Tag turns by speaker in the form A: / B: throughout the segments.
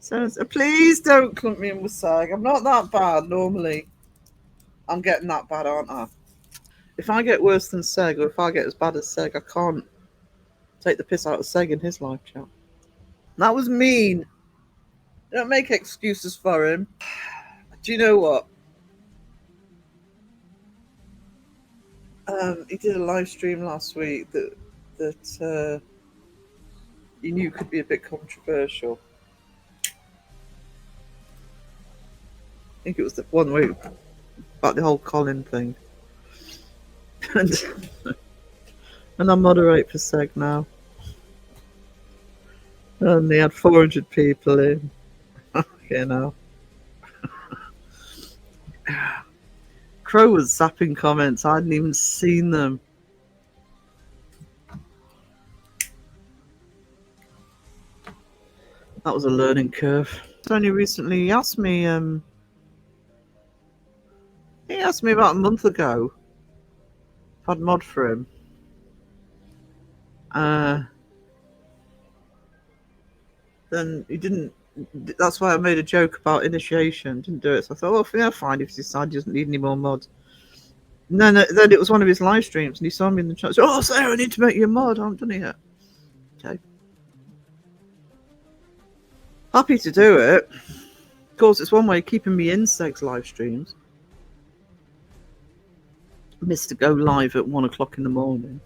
A: So please don't clump me in with Seg. I'm not that bad normally. I'm getting that bad, aren't I? If I get worse than Seg, or if I get as bad as Seg, I can't take the piss out of Seg in his live chat. That was mean. Don't make excuses for him. Do you know what? He did a live stream last week that he knew could be a bit controversial. I think it was the one way about the whole Colin thing. and I moderate for Seg now. And they had 400 people in. You know. Crow was zapping comments. I hadn't even seen them. That was a learning curve. Only recently he asked me about a month ago if I'd mod for him. Then he didn't. That's why I made a joke about initiation. Didn't do it. So I thought, well, yeah, fine. If he decides he doesn't need any more mods. No, then it was one of his live streams, and he saw me in the chat. So, Sarah, I need to make you a mod. I haven't done it yet. Okay. Happy to do it. Of course, it's one way of keeping me in Seg's live streams. Missed to go live at 1 o'clock in the morning.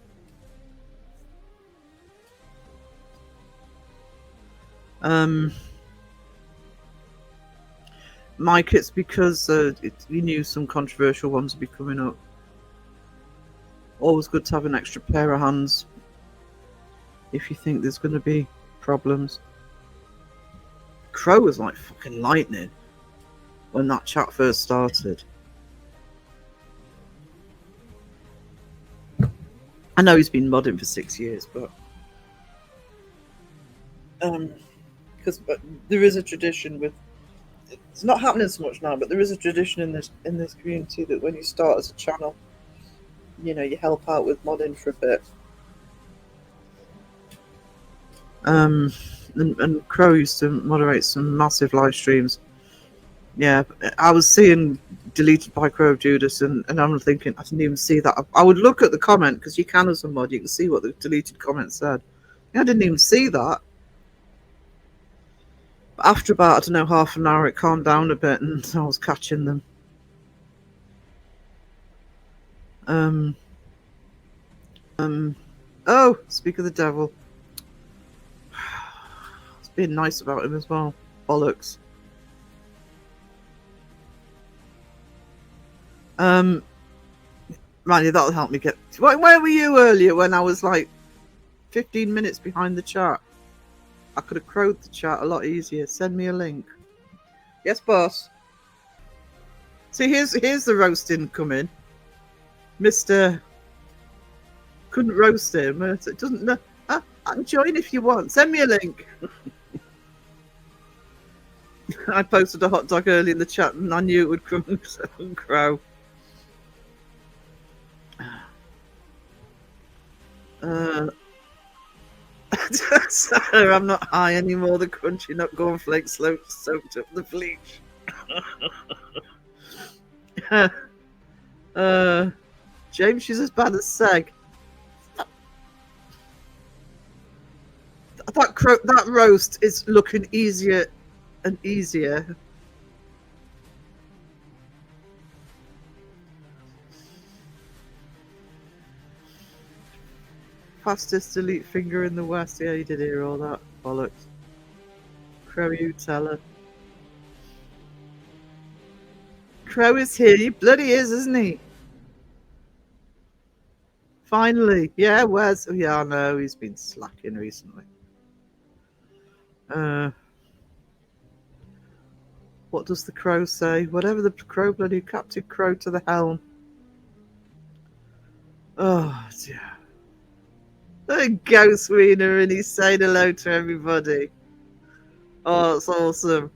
A: Mike, it's because you knew some controversial ones would be coming up. Always good to have an extra pair of hands if you think there's going to be problems. Crow was like fucking lightning when that chat first started. I know he's been modding for 6 years, but but there is a tradition with. It's not happening so much now, but there is a tradition in this community that when you start as a channel, you know, you help out with modding for a bit. And Crow used to moderate some massive live streams. Yeah, I was seeing deleted by Crow of Judas, and I'm thinking, I didn't even see that. I would look at the comment, because you can as a mod, you can see what the deleted comment said. I didn't even see that. But after about, I don't know, half an hour, it calmed down a bit, and I was catching them. Oh, speak of the devil. It's being nice about him as well. Bollocks. Randy, that'll help me get. Where were you earlier when I was like 15 minutes behind the chat? I could have crowed the chat a lot easier. Send me a link. Yes, boss. See, here's the roasting coming. Mr. Couldn't roast him. It doesn't. No, I can join if you want. Send me a link. I posted a hot dog early in the chat, and I knew it would come and crow. I'm not high anymore. The crunchy nut cornflakes soaked up the bleach. James, she's as bad as Seg. That roast is looking easier and easier. Fastest delete finger in the West. Yeah, you did hear all that bollocks. Crow, you tell her. Crow is here. He bloody is, isn't he? Finally. Yeah, where's... Yeah, I know. He's been slacking recently. What does the crow say? Whatever the crow bloody Captain Crow to the helm. Oh, dear. There goes Wiener, and he's saying hello to everybody. Oh, it's awesome.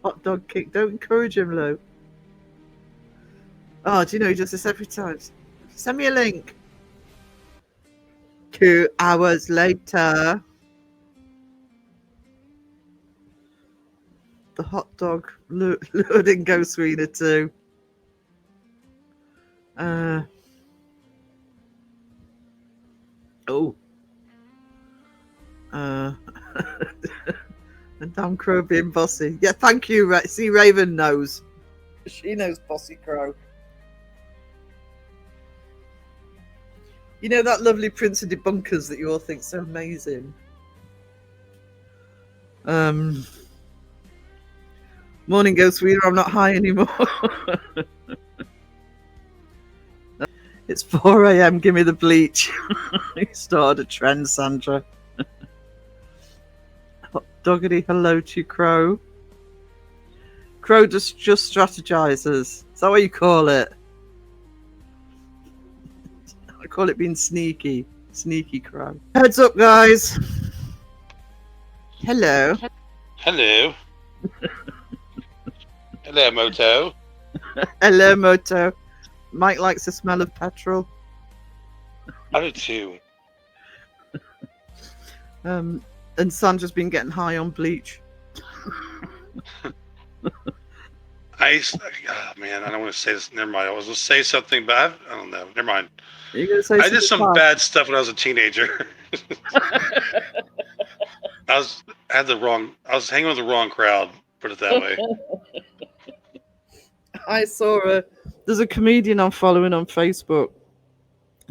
A: Hot dog kick. Don't encourage him, Lou. Oh, do you know he does this every time? Send me a link. 2 hours later. The hot dog lured in Ghost Reader too. Oh. And damn Crow being bossy. Yeah, thank you. See, Raven knows. She knows Bossy Crow. You know that lovely Prince of Debunkers that you all think so amazing? Morning, Ghost Reader. I'm not high anymore. It's 4 a.m. Give me the bleach. You started a trend, Sandra. Doggedy hello to Crow. Crow just strategizes. Is that what you call it? I call it being sneaky. Sneaky Crow. Heads up, guys. Hello.
B: Hello. Hello, Moto.
A: Hello, Moto. Mike likes the smell of petrol.
B: I do too.
A: And Sandra's been getting high on bleach.
B: Man, I don't want to say this. Never mind. I was going to say something, but I don't know. Never mind.
A: Are you gonna say
B: I did some bad stuff when I was a teenager. I was hanging with the wrong crowd. Put it that way.
A: I saw there's a comedian I'm following on Facebook,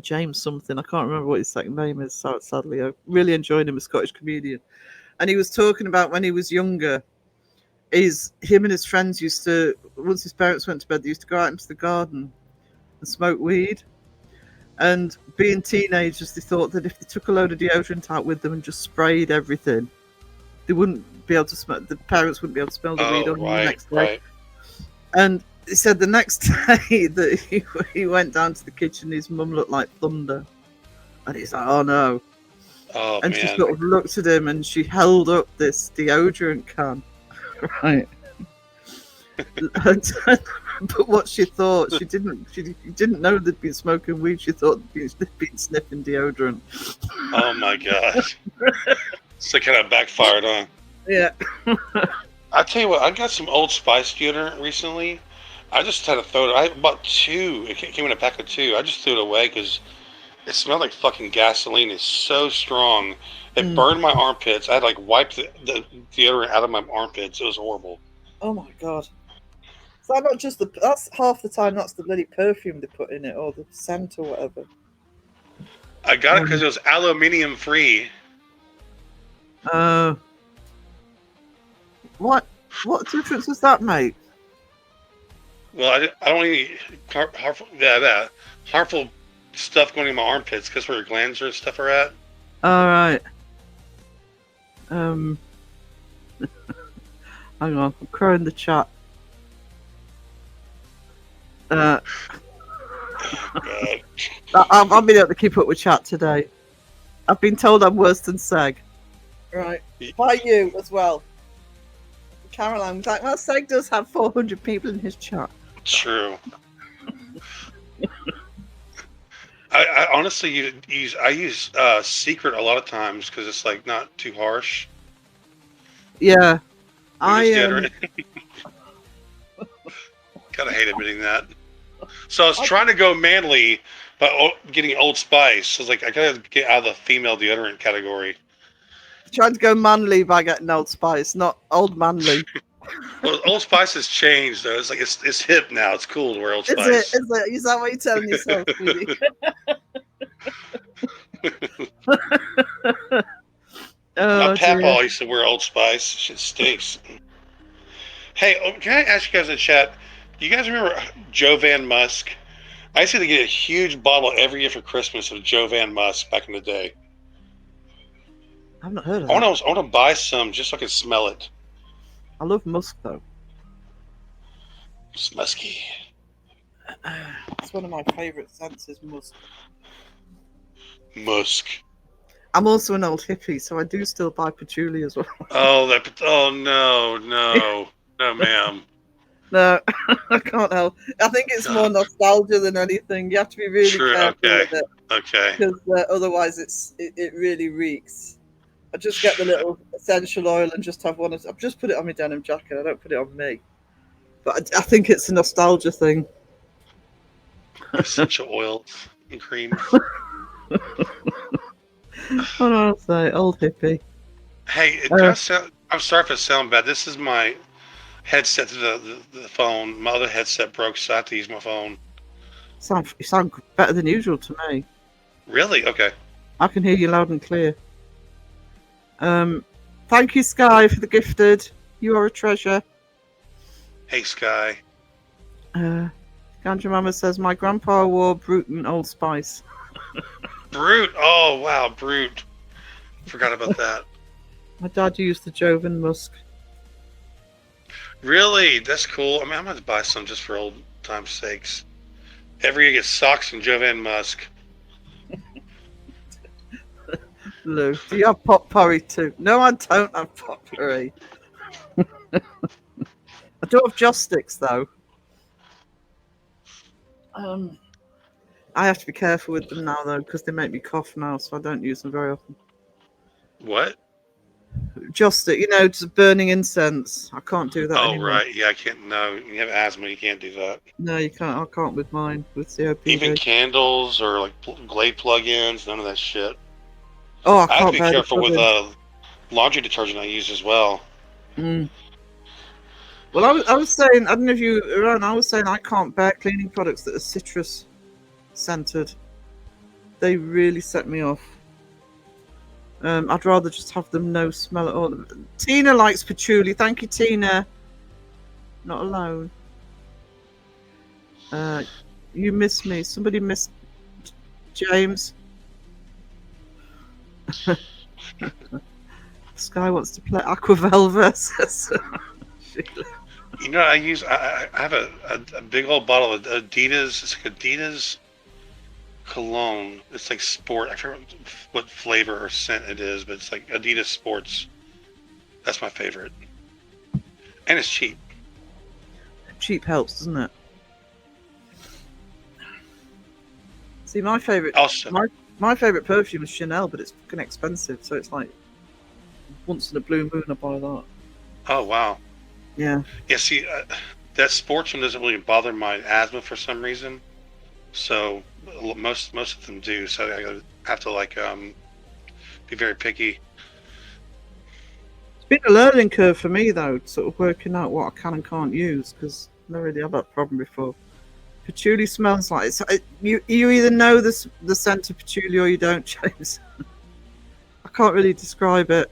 A: James something. I can't remember what his second name is. Sadly, I really enjoyed him, a Scottish comedian, and he was talking about when he was younger. Him and his friends used to, once his parents went to bed, they used to go out into the garden and smoke weed. And being teenagers, they thought that if they took a load of deodorant out with them and just sprayed everything, they wouldn't be able to smell. The parents wouldn't be able to smell the weed on the next day.
B: Right.
A: And he said the next day that he went down to the kitchen, his mum looked like thunder, and he's like, "Oh no!"
B: Oh,
A: and
B: man.
A: she sort of looked at him, and she held up this deodorant can, right? But what she thought, she didn't know they'd been smoking weed. She thought they'd been sniffing deodorant.
B: Oh my gosh! So kind of backfired, huh?
A: Yeah.
B: I tell you what, I got some Old Spice deodorant recently. I just had to throw it. I bought 2. It came in a pack of 2. I just threw it away because it smelled like fucking gasoline. It's so strong. It burned my armpits. I had like wiped the deodorant out of my armpits. It was horrible.
A: Oh my god. Is that not just that's half the time that's the bloody perfume they put in it or the scent or whatever.
B: I got it because it was aluminium free.
A: What difference does that make?
B: Well, I don't want any harmful stuff going in my armpits because where your glands and stuff are at.
A: All right. Hang on, I'm crowing the chat.
B: God.
A: I've been able to keep up with chat today. I've been told I'm worse than Seg. Right. By you as well. Caroline was like, well, Seg does have 400 people in his chat.
B: True. I honestly use Secret a lot of times because it's like not too harsh.
A: Yeah.
B: Kind of hate admitting that. So I was trying to go manly by getting Old Spice. I was like, I gotta get out of the female deodorant category.
A: Trying to go manly by getting Old Spice, not old manly.
B: Well, Old Spice has changed though. It's like it's hip now. It's cool to wear Old Spice.
A: Is it? Is that what you're telling yourself, sweetie?
B: My papa used to wear Old Spice. Shit stinks. Hey, can I ask you guys in the chat? Do you guys remember Joe Van Musk? I used to get a huge bottle every year for Christmas of Joe Van Musk back in the day.
A: I've not heard of that.
B: I want to buy some just so I can smell it.
A: I love musk though.
B: It's musky.
A: It's one of my favourite scents is musk.
B: Musk.
A: I'm also an old hippie, so I do still buy patchouli as well.
B: Oh no, ma'am.
A: No, I can't help. I think it's more nostalgia than anything. You have to be really careful with it.
B: Okay.
A: Because otherwise, it really reeks. I just get the little essential oil and just have one. I've just put it on my denim jacket. I don't put it on me, but I think it's a nostalgia thing.
B: Essential oils and creams.
A: What do I say? Old hippie.
B: Hey, it
A: Uh,
B: does sound. I'm sorry if it sounds bad. This is my headset to the phone. My other headset broke, so I have to use my phone.
A: you sound better than usual to me.
B: Really? Okay.
A: I can hear you loud and clear. Um, Thank you, Sky, for the gifted. You are a treasure.
B: Hey, Sky.
A: Uh, Ganja Mama says my grandpa wore Bruton Old Spice.
B: Brute. Oh, wow. Brute. Forgot about that.
A: My dad used the Jovan Musk.
B: Really? That's cool. I mean, I'm going to buy some just for old time's sakes. Every year get socks and Jovan Musk.
A: Lou, do you have potpourri too? No, I don't have potpourri. I do have joss sticks though. Um, I have to be careful with them now though because they make me cough now, so I don't use them very often.
B: What?
A: Joss stick, just burning incense. I can't do that
B: Oh,
A: anymore.
B: right. Yeah, I can't. No, you have asthma. You can't do that.
A: No, you can't. I can't with mine with
B: Even
A: COPD.
B: candles or like Glade plug-ins, none of that shit.
A: Oh, I
B: I have to
A: can't
B: be
A: bear the
B: careful with
A: plug-ins.
B: laundry detergent I use as well.
A: Mm. Well, I was saying, I don't know if you were around, I was saying I can't bear cleaning products that are citrus scented. They really set me off. I'd rather just have them no smell at all. Tina likes patchouli. Thank you, Tina. Not alone. Uh, you miss me. Somebody missed James. Sky wants to play Aquavel versus Sheila.
B: You know, I have a big old bottle of Adidas. It's like Adidas cologne. It's like sport. I forget what flavor or scent it is, but it's like Adidas Sports. That's my favorite, and it's cheap.
A: Cheap helps, doesn't it? See, my favorite,
B: Also,
A: my favorite perfume is Chanel, but it's fucking expensive. So it's like once in a blue moon, I buy that.
B: oh wow,
A: Yeah.
B: yeah. See, that sports one doesn't really bother my asthma for some reason. So most of them do. So have to like be very picky.
A: It's been a learning curve for me though, sort of working out what I can and can't use because I never really had that problem before. Patchouli smells like you either know the scent of patchouli or you don't, James. I can't really describe it.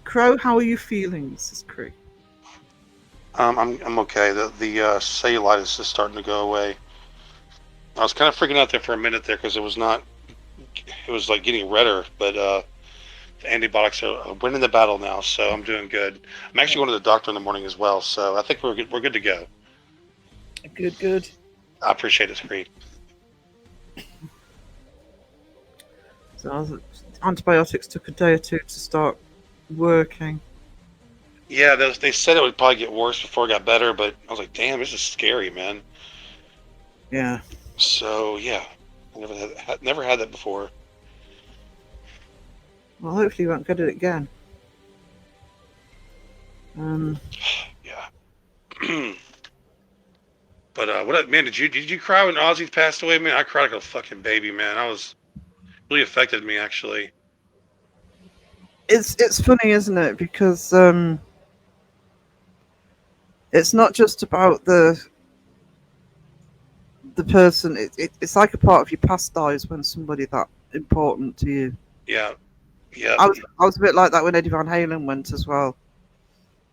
A: Crow, how are you feeling, Mrs. Cree?
B: I'm okay. The cellulitis is starting to go away. I was kind of freaking out there for a minute there because it was not. It was like getting redder, but the antibiotics are winning the battle now, so I'm doing good. I'm actually going to the doctor in the morning as well, so I think we're good to go.
A: Good, good.
B: I appreciate it, Creed.
A: So antibiotics took a day or two to start working.
B: Yeah, they said it would probably get worse before it got better, but I was like, damn, this is scary, man.
A: Yeah.
B: So yeah, I never had that before.
A: Well, hopefully you won't get it again. Um,
B: Yeah. But what man? Did you cry when Ozzy passed away, man? I cried like a fucking baby, man. I was really affected me actually.
A: it's funny, isn't it? Because it's not just about the person. It's like a part of your past dies when somebody that important to you.
B: Yeah, yeah.
A: I was a bit like that when Eddie Van Halen went as well,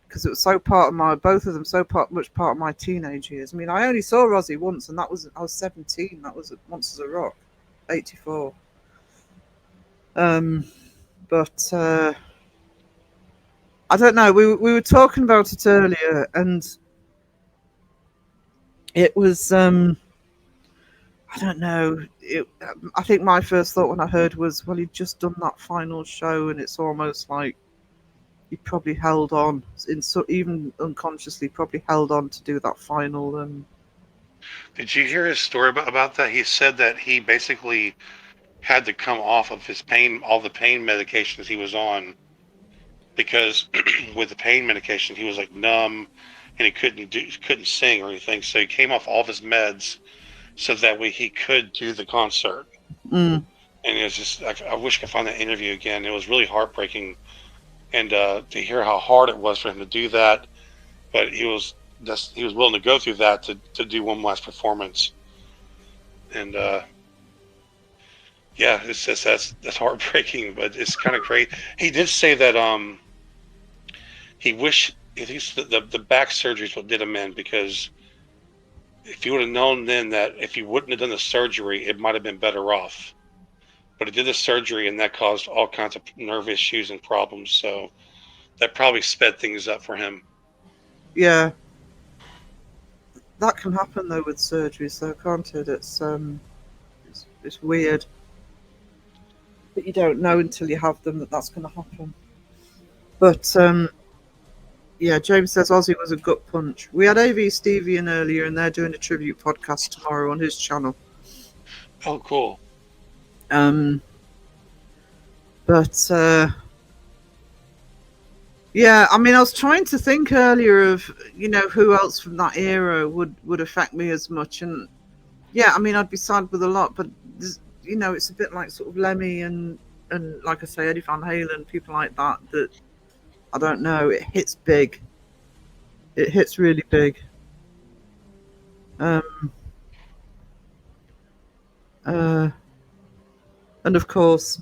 A: because it was so part of my both of them much part of my teenage years. I mean, I only saw Ozzy once, and that was I was 17. That was at Monsters of Rock, '84. Um, but I don't know. We were talking about it earlier, and it was I don't know. I think my first thought when I heard was, well, he'd just done that final show, and it's almost like he probably held on, even unconsciously, probably held on to do that final.
B: Did you hear his story about that? He said that he basically had to come off of his pain, all the pain medications he was on, because with the pain medication he was like numb, and couldn't sing or anything. So he came off all of his meds so that way he could do the concert.
A: Mm.
B: And it was just, I wish I could find that interview again. It was really heartbreaking, and to hear how hard it was for him to do that, but he was willing to go through that to do one last performance. And yeah, it's just that's heartbreaking, but it's kind of great. He did say that he wished at least the back surgery is what did him in, because if he would have known then that if he wouldn't have done the surgery, it might have been better off. But he did the surgery, and that caused all kinds of nerve issues and problems. So that probably sped things up for him.
A: Yeah, that can happen though with surgeries, though, can't it? It's weird, but you don't know until you have them that that's going to happen. But yeah, James says Ozzy was a gut punch. We had AV Stevie in earlier, and they're doing a tribute podcast tomorrow on his channel.
B: Oh, cool.
A: Um, but yeah, I mean, I was trying to think earlier of who else from that era would affect me as much, and yeah, I mean, I'd be sad with a lot, but it's a bit like sort of Lemmy and like I say, Eddie Van Halen, people like that. That I don't know, it hits big. It hits really big. Um, uh, and of course,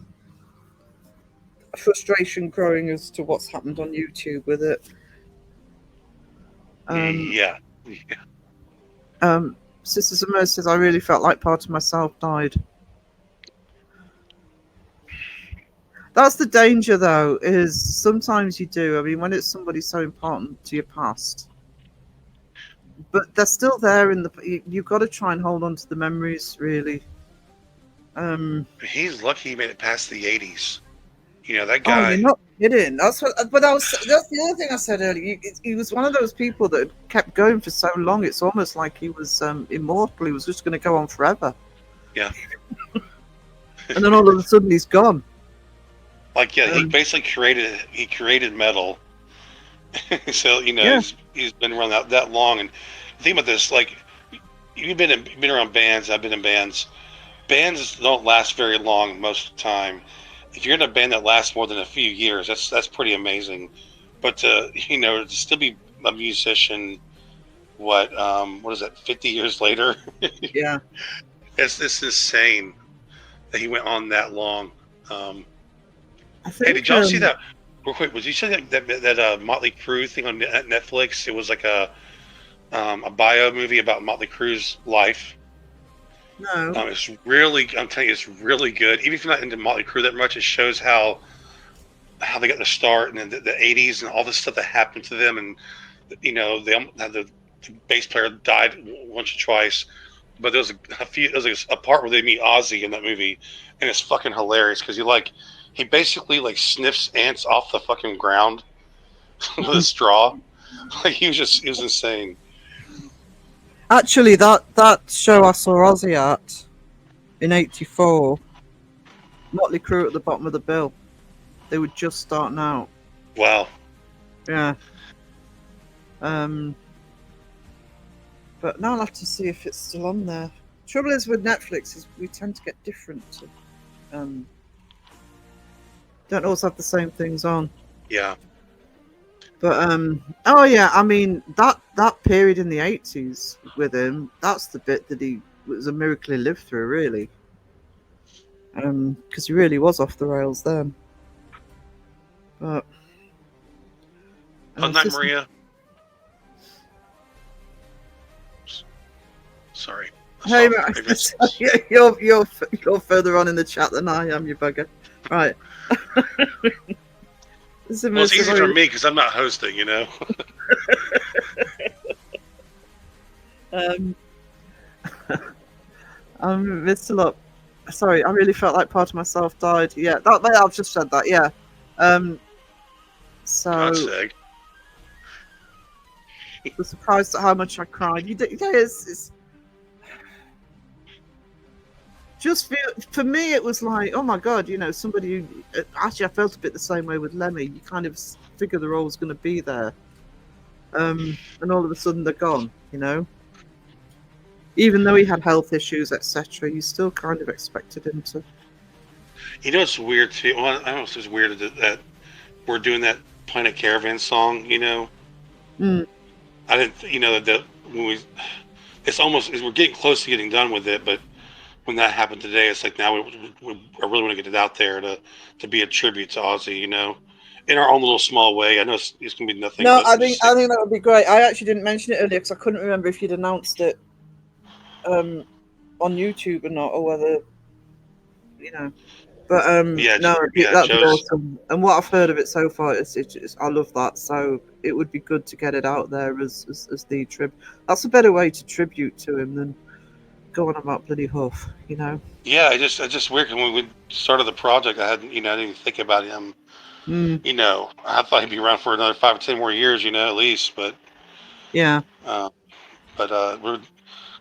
A: frustration growing as to what's happened on YouTube with it. Um,
B: Yeah.
A: Sisters of Mercy says, I really felt like part of myself died. That's the danger, though, is sometimes you do. I mean, when it's somebody so important to your past, but they're still there you've got to try and hold on to the memories, really.
B: He's lucky he made it past the 80s. You know, that
A: Oh, you're
B: guy.
A: not kidding. That's that's the other thing I said earlier. He was one of those people that kept going for so long. It's almost like he was immortal. He was just going to go on forever.
B: Yeah.
A: And then all of a sudden he's gone.
B: Like, yeah, he basically created metal. So,
A: Yeah.
B: he's been around that long. And think about this, like, you've been around bands, I've been in bands. Bands don't last very long most of the time. If you're in a band that lasts more than a few years, that's pretty amazing. But to still be a musician, what is that, 50 years later?
A: Yeah.
B: It's insane that he went on that long. Um,
A: I
B: hey, did
A: think
B: y'all see that? Real quick, was you saying that Motley Crue thing on Netflix? It was like a bio movie about Motley Crue's life.
A: no.
B: It's really, I'm telling you, it's really good. Even if you're not into Motley Crue that much, it shows how they got their start, and then the 80s and all the stuff that happened to them. And they had the bass player died once or twice, but there was a part where they meet Ozzy in that movie, and it's fucking hilarious because he basically like sniffs ants off the fucking ground with a straw. Like he was insane.
A: Actually, that show I saw Ozzy at in '84, Motley Crue at the bottom of the bill. They were just starting out.
B: Wow.
A: Yeah. But now I'll have to see if it's still on there. Trouble is with Netflix is we tend to get different. Don't always have the same things on.
B: Yeah.
A: But oh yeah, I mean that period in the '80s with him, that's the bit that he was a miracle he lived through, really. Because he really was off the rails then. But
B: Oh, night, Maria. Sorry.
A: Hey, you're further on in the chat than I am, you bugger. Right.
B: Well, it's easy for me because I'm not hosting,
A: Mr. Look, sorry, I really felt like part of myself died. Yeah, I've just said that. Yeah. So I was surprised at how much I cried. You do, yeah, it's just feel, for me, it was like, oh my god, somebody. Actually, I felt a bit the same way with Lemmy. You kind of figure the role was going to be there, and all of a sudden they're gone. Even though he had health issues, etc., you still kind of expected him to.
B: It's weird too. Well, I don't know if it's weird that we're doing that Planet Caravan song.
A: Mm.
B: I didn't. That when it's almost we're getting close to getting done with it, but when that happened today, it's like now I really want to get it out there to be a tribute to Ozzy. In our own little small way. I know it's gonna be nothing,
A: No,
B: but
A: I think
B: just
A: I think that would be great. I actually didn't mention it earlier because I couldn't remember if you'd announced it on YouTube or not, or whether you know. But
B: yeah,
A: no,
B: yeah.
A: that'd be
B: Joe's
A: awesome. And what I've heard of it so far, I love that. So it would be good to get it out there as the trib. That's a better way to tribute to him than going about bloody Huff.
B: yeah. I just weird 'cause when we started the project, I didn't even think about him.
A: Mm,
B: I thought he'd be around for another 5 or 10 more years, at least.
A: yeah.
B: Uh, but we're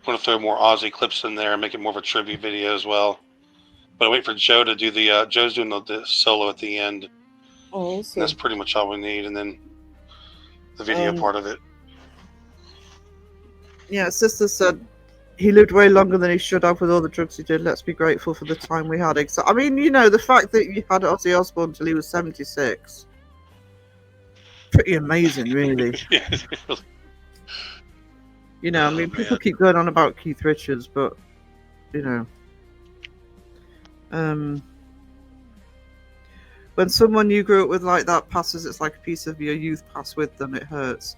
B: going to throw more Aussie clips in there and make it more of a tribute video as well. But I wait for Joe to do Joe's doing the solo at the end, and
A: Oh,
B: that's
A: awesome.
B: pretty much all we need, and then the video
A: Um,
B: part of it.
A: yeah, sister said he lived way longer than he should have with all the drugs he did. Let's be grateful for the time we had. I mean, the fact that you had Ozzy Osbourne till he was 76, pretty amazing, really.
B: Yeah,
A: I
B: oh
A: mean, people
B: man.
A: keep going on about Keith Richards, but you know, um, when someone you grew up with like that passes, it's like a piece of your youth pass with them. It hurts.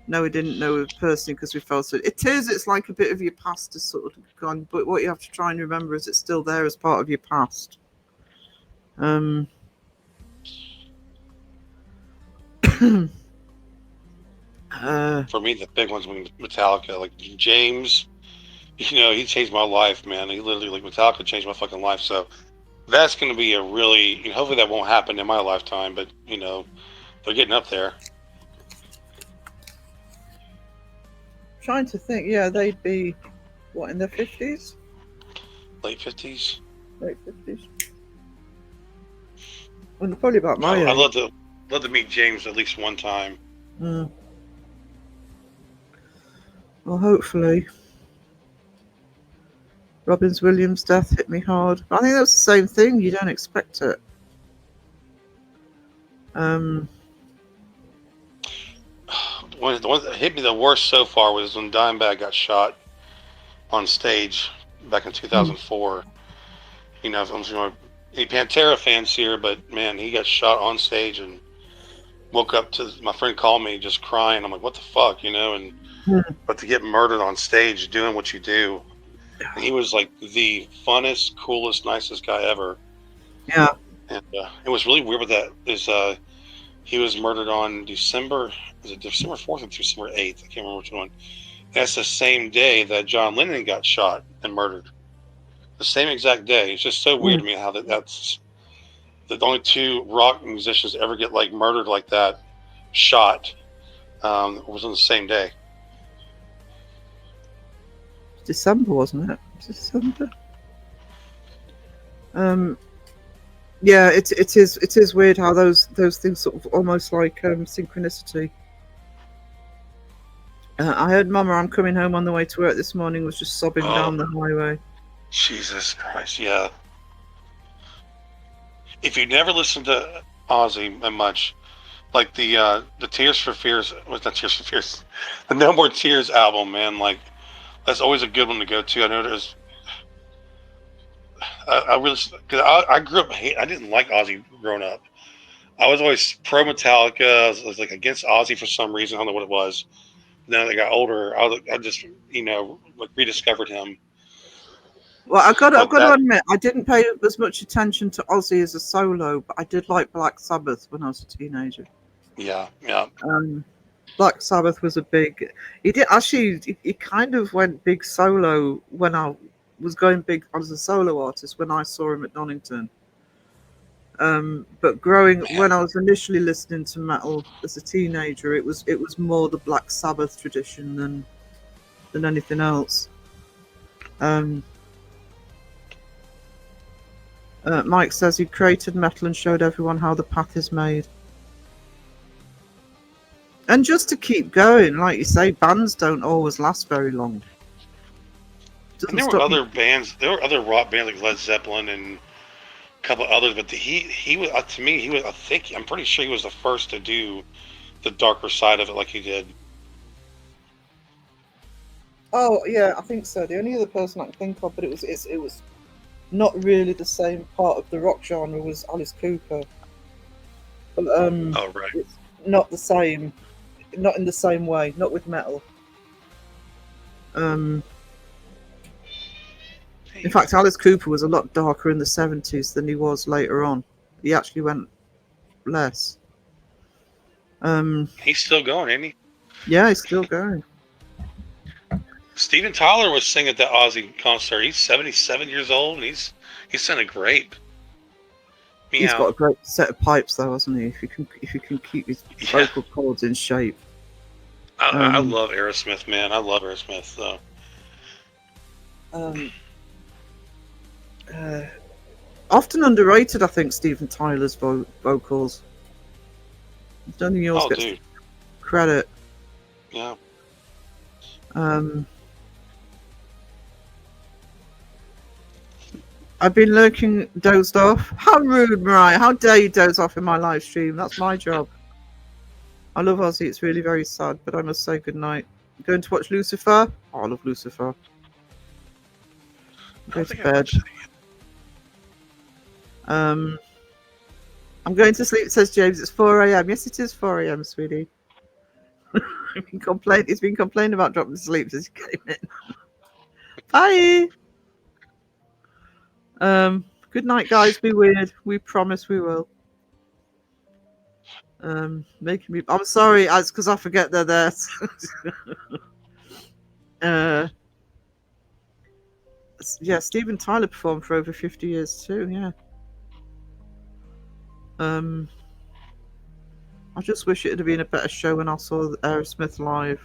A: No, we didn't know it personally because we felt so. It is. It's like a bit of your past is sort of gone, but what you have to try and remember is it's still there as part of your past. Um,
B: For me, the big ones were Metallica. Like James, he changed my life, man. He literally, like, Metallica changed my fucking life. So that's going to be a really, hopefully that won't happen in my lifetime, but they're getting up there.
A: trying to think. Yeah, they'd be what, in their 50s,
B: Late 50s.
A: late 50s. Well, they're probably about my
B: I'd
A: age.
B: love to meet James at least one time.
A: Mm. Well, hopefully. Robbins Williams' death hit me hard. I think that's the same thing. You don't expect it. Um,
B: The one that hit me the worst so far was when Dimebag got shot on stage back in
A: mm,
B: 2004. I'm sure any Pantera fans here, but man, he got shot on stage and woke up to my friend called me just crying. I'm like, what the fuck, And
A: mm,
B: but to get murdered on stage doing what you do, and he was like the funnest, coolest, nicest guy ever.
A: yeah.
B: And it was really weird with that. He was murdered on December. Was it December 4th or December 8th? I can't remember which one. That's the same day that John Lennon got shot and murdered. The same exact day. It's just so weird
A: Mm.
B: to me how that's the only two rock musicians to ever get like murdered like that, shot, was on the same day.
A: December, wasn't it? December. Um, yeah, it is weird how those things sort of almost like synchronicity. I heard Mama, I'm coming home on the way to work this morning, was just sobbing
B: Oh,
A: down the highway.
B: Jesus Christ! Yeah. If you never listened to Ozzy much, like the Tears for Fears, was not Tears for Fears, the No More Tears album, man. Like that's always a good one to go to. I know there's. I really because I grew up. I didn't like Ozzy growing up. I was always pro Metallica. I was like against Ozzy for some reason. I don't know what it was. Now that I got older, I just like rediscovered him.
A: Well, I've
B: But
A: got to
B: that,
A: admit, I didn't pay as much attention to Ozzy as a solo, but I did like Black Sabbath when I was a teenager.
B: yeah, yeah,
A: Um, Black Sabbath was a big. He did actually. He kind of went big solo when I was going big as a solo artist when I saw him at Donington. But growing
B: man,
A: when I was initially listening to metal as a teenager, it was more the Black Sabbath tradition than anything else. Um, Mike says he created metal and showed everyone how the path is made. And just to keep going, like you say, bands don't always last very long.
B: And
A: Doesn't
B: there were
A: stop you.
B: other bands. There were other rock bands like Led Zeppelin and a couple of others. But he was to me he was. I'm pretty sure he was the first to do the darker side of it like he did.
A: Oh yeah, I think so. The only other person I can think of, but it was not really the same part of the rock genre, was Alice Cooper. But
B: Oh right.
A: it's not the same, not in the same way, not with metal. Um, in fact, Alice Cooper was a lot darker in the 70s than he was later on. He actually went less.
B: He's still going, ain't he?
A: Yeah, he's still going.
B: Steven Tyler was singing at that Ozzy concert. He's 77 years old and he's sounding great.
A: He's got
B: Meow.
A: a great set of pipes, though, hasn't he? If you can keep his
B: Yeah.
A: vocal cords in shape.
B: I love Aerosmith, man. I love Aerosmith. So.
A: Um, Often underrated, I think, Steven Tyler's vocals. I don't think he always
B: Oh,
A: gets
B: dude.
A: credit.
B: Yeah.
A: I've been lurking, dozed off. How rude, Mariah. How dare you doze off in my live stream? That's my job. I love Ozzy. It's really very sad, but I must say goodnight. Going to watch Lucifer? Oh, I love Lucifer. Go to bed. I'm going to sleep, says James. It's 4 a.m. Yes, it is 4 a.m., sweetie. He's been complaining about dropping to sleep since he came in. Bye. Good night, guys. Be weird. We promise we will. Making me. I'm sorry. It's because I forget they're there. Yeah, Steven Tyler performed for over 50 years too. Yeah. I just wish it had been a better show when I saw Aerosmith live.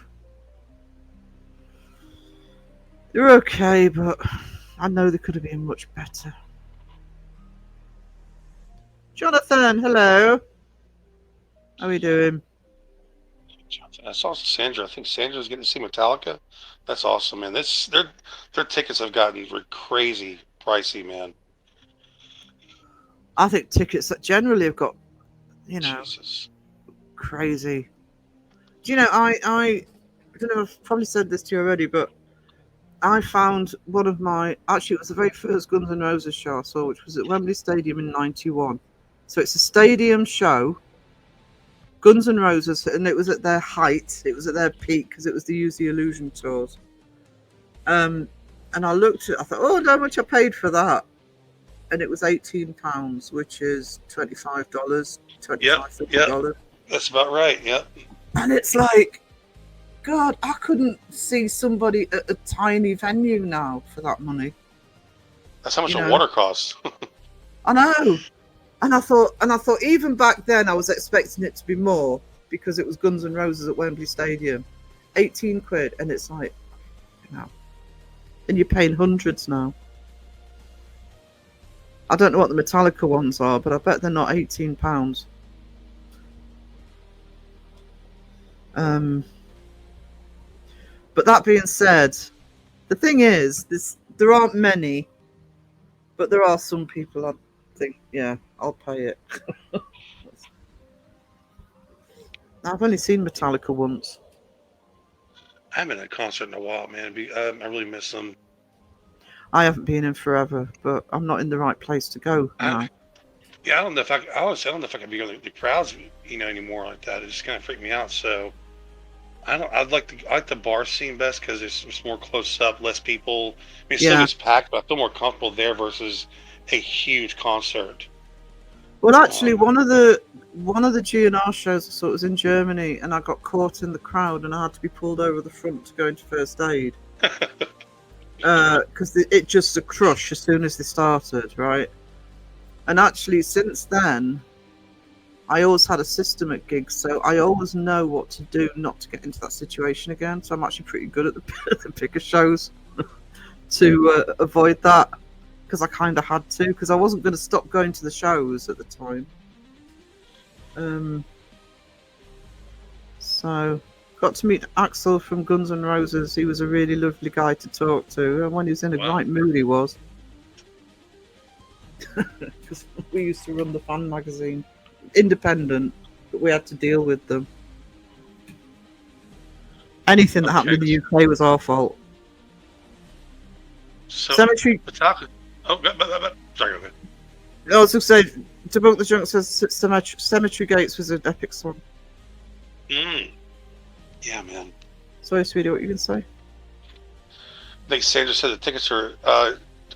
A: They're okay, but I know they could have been much better. Jonathan, hello. How are you doing?
B: I saw Sandra. I think Sandra's getting to see Metallica. That's awesome, man. Their tickets have gotten crazy pricey, man.
A: I think tickets that generally have got,
B: Jesus.
A: crazy. Do you know, I don't know, I've probably said this to you already, but I found one of actually, it was the very first Guns N' Roses show I saw, which was at Wembley Stadium in '91. So it's a stadium show, Guns N' Roses, and it was at their height, it was at their peak, because it was the Use the Illusion tours. And I looked at it, I thought, oh, how much I paid for that? And it was £18, which is $25, $25, $30.
B: That's about right. Yep.
A: And it's like, God, I couldn't see somebody at a tiny venue now for that money.
B: That's how much a water costs.
A: I know. And I thought even back then I was expecting it to be more because it was Guns N' Roses at Wembley Stadium. 18 quid, and it's like, and you're paying hundreds now. I don't know what the Metallica ones are, but I bet they're not £18. But that being said, the thing is, there aren't many, but there are some people I think, yeah, I'll pay it. I've only seen Metallica once.
B: I haven't been at a concert in a while, man. I really miss them.
A: I haven't been in forever, but I'm not in the right place to go now.
B: I don't know if I don't know if I can be on the crowds, anymore like that. It just kind of freaked me out. So I like the bar scene best because it's more close up, less people. I mean, it still gets packed, but I feel more comfortable there versus a huge concert.
A: Well, actually, one of the GNR shows I saw was in Germany, and I got caught in the crowd, and I had to be pulled over the front to go into first aid because it just a crush as soon as they started, right? And actually, since then, I always had a system at gigs, so I always know what to do not to get into that situation again. So I'm actually pretty good at the bigger shows to avoid that. because I kind of had to, because I wasn't going to stop going to the shows at the time. So got to meet Axel from Guns N' Roses. He was a really lovely guy to talk to, and when he was in a
B: Wow.
A: right mood, he was. Because we used to run the fan magazine, independent, but we had to deal with them. Anything that happened in the UK was our fault.
B: So,
A: Cemetery.
B: Metallica. Oh, sorry, okay.
A: I was going to say, Debunk the Junk says Cemetery Gates was an epic song.
B: Yeah, man.
A: Sorry, sweetie, what you can say?
B: I think Sandra said the tickets are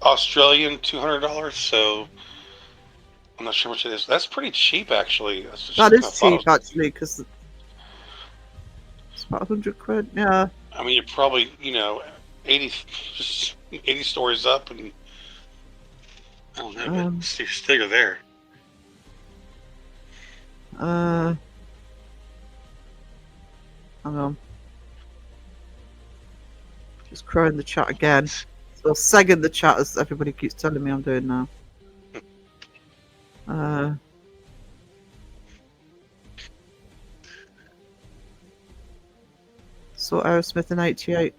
B: Australian $200, so I'm not sure how much it is. That's pretty cheap, actually.
A: That is cheap, actually, because it's about 100 quid. Yeah.
B: I mean, you're probably 80 stories up, and I don't know, but still you're there.
A: Hang on. Just crowing the chat again. So segging the chat as everybody keeps telling me I'm doing now. Saw Aerosmith in '88.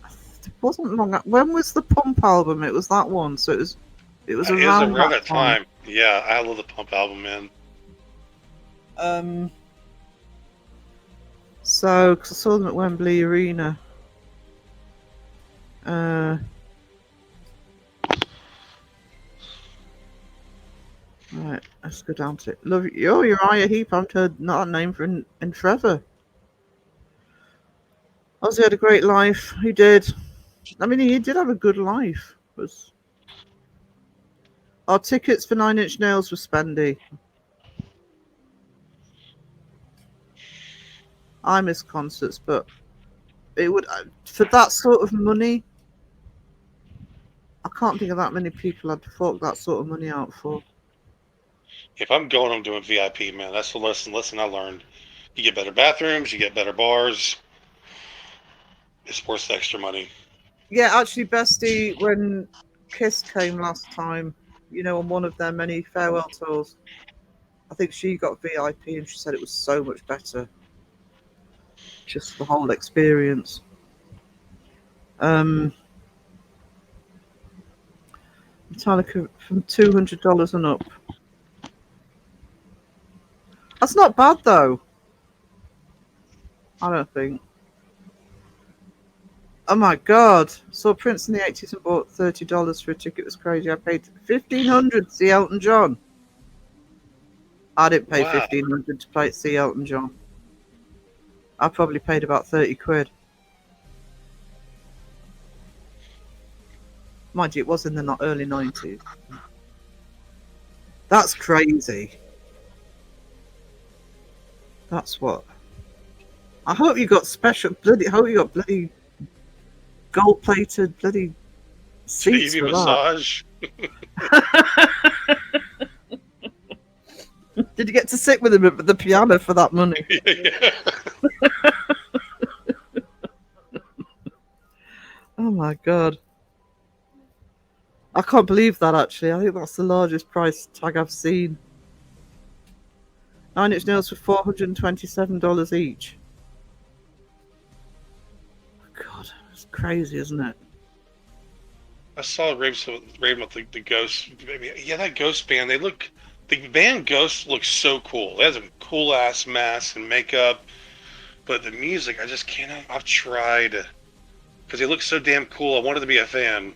A: It wasn't long. When was the Pump album? It was that one. So it was around that time.
B: Yeah, I love the Pump album, man.
A: So, because I saw them at Wembley Arena. Right, let's go down to it. Love you. Oh, Uriah Heep. I haven't heard not a name for in forever. Ozzy had a great life. He did. I mean, he did have a good life. Our tickets for Nine Inch Nails were spendy. I miss concerts, but it would for that sort of money. I can't think of that many people I'd fork that sort of money out for.
B: If I'm going, I'm doing VIP, man. That's the lesson I learned. You get better bathrooms, you get better bars. It's worth the extra money.
A: Yeah, actually, Bestie, when Kiss came last time, on one of their many farewell tours, I think she got VIP and she said it was so much better. Just the whole experience. Metallica from $200 and up. That's not bad though. I don't think. Oh my god! Saw Prince in the '80s and bought $30 for a ticket. It was crazy. I paid $1,500 to see Elton John. I didn't pay $1,500 to see Elton John. I probably paid about 30 quid. Mind you, it was in the early 90s. That's crazy. That's what. I hope you got bloody gold-plated bloody seats
B: TV
A: for
B: massage.
A: Did you get to sit with him at the piano for that money?
B: Yeah.
A: Oh my god. I can't believe that, actually. I think that's the largest price tag I've seen. 9 Inch Nails for $427 each. God, it's crazy, isn't it?
B: I saw Raven with the Ghost. Yeah, that Ghost band. The band Ghost looks so cool. They have a cool ass mask and makeup, but the music, I just can't. I've tried because they look so damn cool. I wanted to be a fan.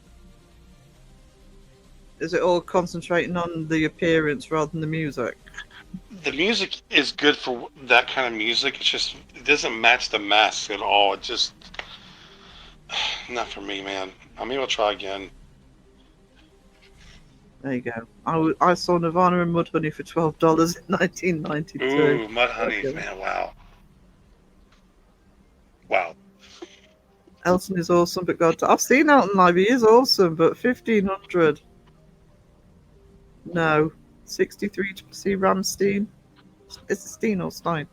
A: Is it all concentrating on the appearance rather than the music?
B: The music is good for that kind of music. It doesn't match the mask at all. It just not for me, man. Maybe I'll try again.
A: There you go. I saw Nirvana and Mudhoney for $12 in 1992.
B: Ooh, Mudhoney, man, wow. Wow.
A: Elton is awesome, but God, I've seen Elton live. He is awesome, but $1,500. No, 63 to see Rammstein. Is it Steen or Stein?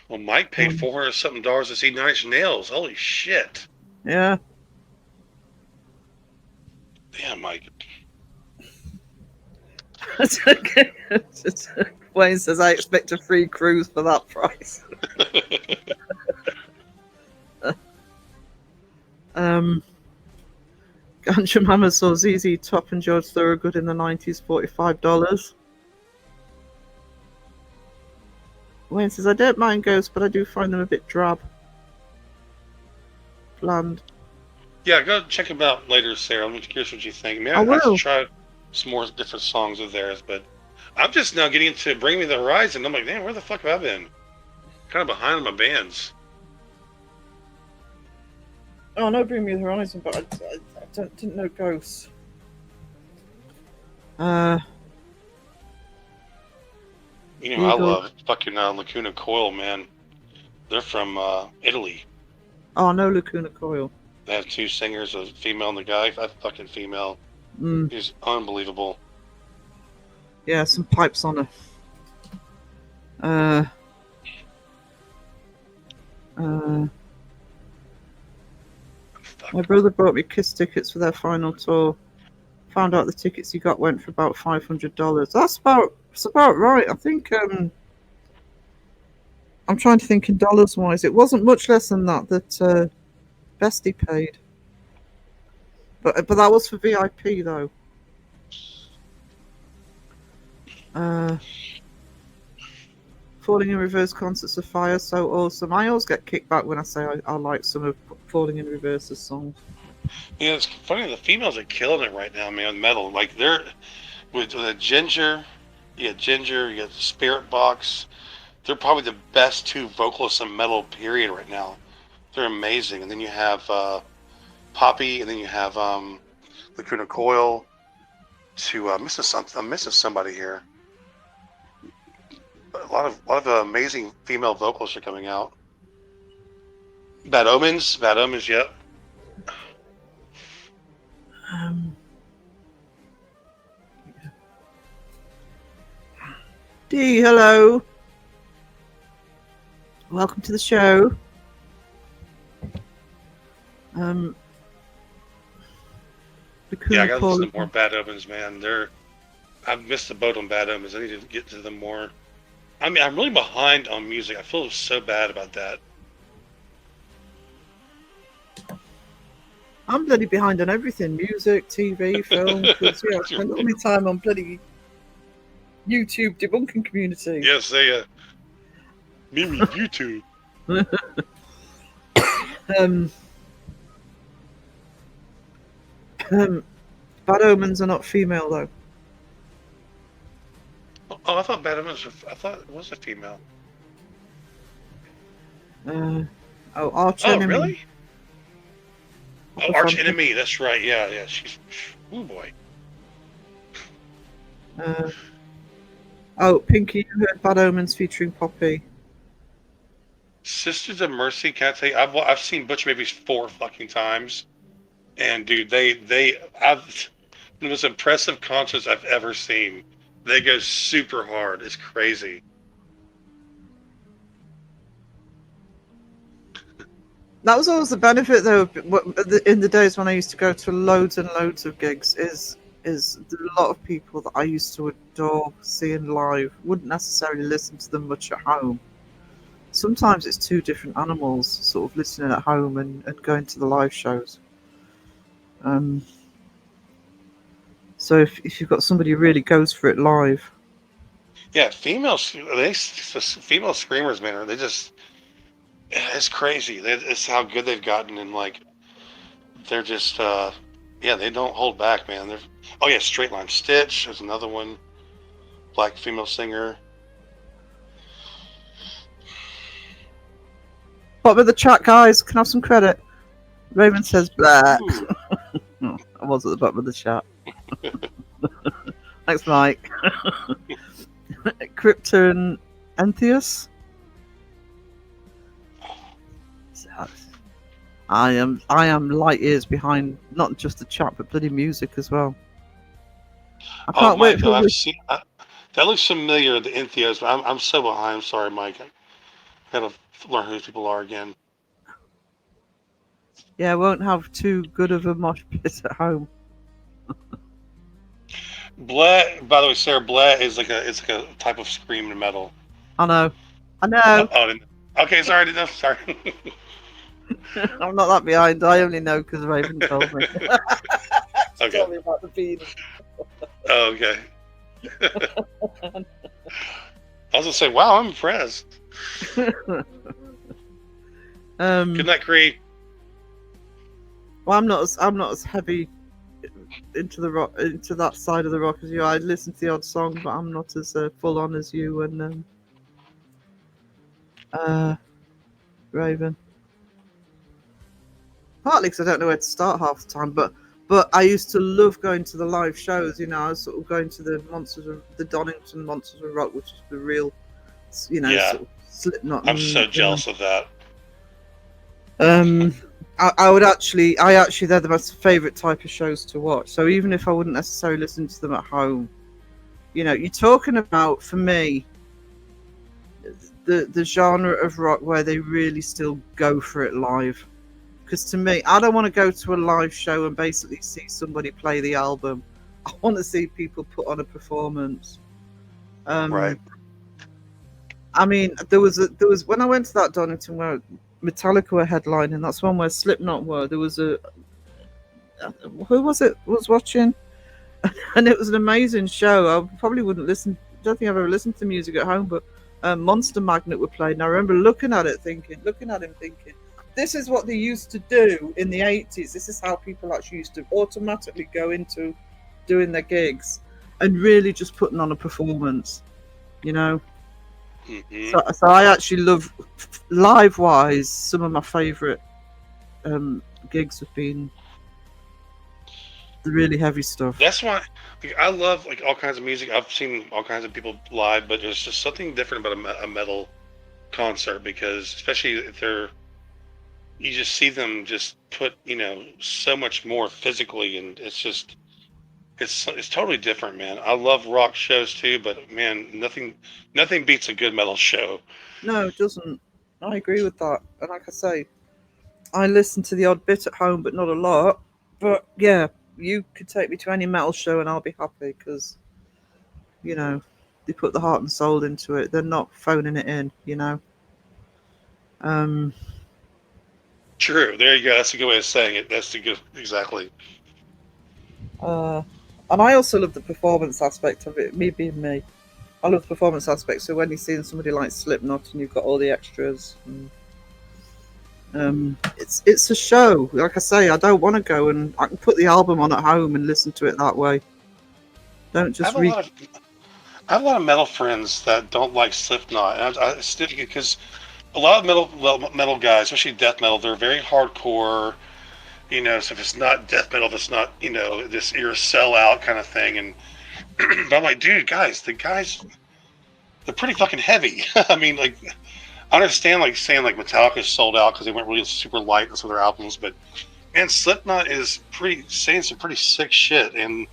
B: Well, Mike paid $400 something to see Nine Inch Nails. Holy shit!
A: Yeah.
B: Damn, Mike.
A: It's okay. Wayne says, I expect a free cruise for that price. um, Ganja Mama saw ZZ Top and George Thorogood in the 90s, $45. Wayne says, I don't mind ghosts, but I do find them a bit drab. Bland.
B: Yeah, go check them out later, Sarah. I'm curious what you think. Maybe
A: I
B: I have to
A: will.
B: try some more different songs of theirs, but I'm just now getting into Bring Me the Horizon. I'm like, damn, where the fuck have I been? Kind of behind on my bands.
A: Oh, no, Bring Me the Horizon, but I didn't know ghosts.
B: You know, I
A: Eagle.
B: love fucking Lacuna Coil, man. They're from Italy.
A: Oh, no, Lacuna Coil.
B: They have two singers, a female and a guy. That fucking female
A: Mm,
B: is unbelievable.
A: yeah, some pipes on her. Uh, uh, my brother bought me Kiss tickets for their final tour. Found out the tickets he got went for about $500. It's about right. I think I'm trying to think in dollars wise. It wasn't much less than that Bestie paid. But that was for VIP though. Uh, Falling in Reverse concerts of fire, so awesome. I always get kicked back when I say I like some of Falling in Reverse's songs.
B: Yeah, it's funny. The females are killing it right now, man. Metal, like they're with the Ginger. You got Ginger. You got the Spirit Box. They're probably the best two vocalists in metal. Period. Right now, they're amazing. And then you have Poppy, and then you have Lacuna Coil. To missing something, I'm missing somebody here. A lot of amazing female vocalists are coming out. Bad Omens, yep.
A: Um, D, hello. Welcome to the show. Um,
B: Yeah, I
A: Lacuna
B: gotta
A: Coil.
B: listen to more Bad Omens, man. I've missed the boat on Bad Omens. I need to get to them more. I mean, I'm really behind on music. I feel so bad about that.
A: I'm bloody behind on everything: music, TV, film. Because I spend all my time on bloody YouTube debunking community.
B: Yes, they Mimi YouTube.
A: um, Bad Omens are not female though.
B: Oh, I thought Bad Omens. I thought it was a female.
A: Arch
B: Oh,
A: Enemy.
B: really? Oh, Arch Enemy. That's right. Yeah, yeah. She's. Oh boy.
A: Pinky, you heard Bad Omens featuring Poppy.
B: Sisters of Mercy. Can't say I've seen Butch Babies 4 fucking times, and dude, I've the most impressive concerts I've ever seen. They go super hard. It's crazy.
A: That was always the benefit, though, in the days when I used to go to loads and loads of gigs. Is a lot of people that I used to adore seeing live wouldn't necessarily listen to them much at home. Sometimes it's two different animals, sort of listening at home and going to the live shows. So if you've got somebody who really goes for it live.
B: Yeah, female screamers, man. They just it's crazy. It's how good they've gotten, and like they're just yeah, they don't hold back, man. They're oh yeah, Straight Line Stitch. There's another one, black female singer.
A: What with the chat, guys? Can I have some credit? Raymond says black. I was at the bottom of the chat. Thanks, Mike. Krypton Entheus. I am light years behind, not just the chat, but bloody music as well. I can't wait
B: Mike,
A: for
B: I've seen that looks familiar. The Entheos, but I'm so behind. I'm sorry, Mike. I gotta learn who these people are again.
A: Yeah, I won't have too good of a mosh pit at home.
B: Bleh. By the way, Sarah, bleh is like a type of scream in metal.
A: I know. I
B: Oh,
A: know.
B: I didn't. Okay, sorry, I didn't know. Sorry.
A: I'm not that behind. I only know because Raven told me. She
B: Okay.
A: told me about the beanie.
B: Oh, okay. I was gonna say, wow, I'm impressed.
A: um,
B: Couldn't that create?
A: well, I'm not as heavy into the rock, into that side of the rock as you. I listen to the odd song, but I'm not as full on as you and uh, Raven. Partly because I don't know where to start half the time, but I used to love going to the live shows. You know, I was sort of going to the Donington Monsters of Rock, which is the real, you know,
B: Yeah,
A: sort of Slipknot
B: I'm
A: and
B: so jealous of that.
A: um. I would actually, I actually, they're the most favourite type of shows to watch. So even if I wouldn't necessarily listen to them at home, you know, you're talking about for me the genre of rock where they really still go for it live. Because to me, I don't want to go to a live show and basically see somebody play the album. I want to see people put on a performance.
B: Right.
A: Um, I mean, there was when I went to that Donington where Metallica were headlining. That's one where Slipknot were. There was a who was it was watching, and it was an amazing show. I probably wouldn't listen. Don't think I've ever listened to music at home, but Monster Magnet were playing. And I remember looking at him, thinking, this is what they used to do in the 80s. This is how people actually used to automatically go into doing their gigs and really just putting on a performance. You know,
B: Hmm.
A: so I actually love live wise. Some of my favourite um, gigs have been the really heavy stuff.
B: That's why, like, I love like all kinds of music. I've seen all kinds of people live, but there's just something different about a metal concert because, especially if they're, you just see them just put, so much more physically, and it's totally different, man. I love rock shows too, but man, nothing beats a good metal show.
A: No, it doesn't. I agree with that. And like I say, I listen to the odd bit at home, but not a lot. But yeah, you could take me to any metal show and I'll be happy because, you know, they put the heart and soul into it. They're not phoning it in, you know. Um,
B: True. There you go. That's a good way of saying it. That's the good. Exactly.
A: uh, and I also love the performance aspect of it, me being me. I love the performance aspect. So when you're seeing somebody like Slipknot and you've got all the extras, and, it's a show. Like I say, I don't want to go and I can put the album on at home and listen to it that way. Don't
B: I have
A: just
B: a lot of I have a lot of metal friends that don't like Slipknot, and I still because a lot of metal guys, especially death metal, they're very hardcore. So if it's not death metal, if it's not this you're a sellout kind of thing. And but I'm like, dude, guys, the guys they're pretty fucking heavy. I mean, like I understand like saying like Metallica sold out because they went really super light on some of their albums, but man, Slipknot is pretty saying some pretty sick shit, and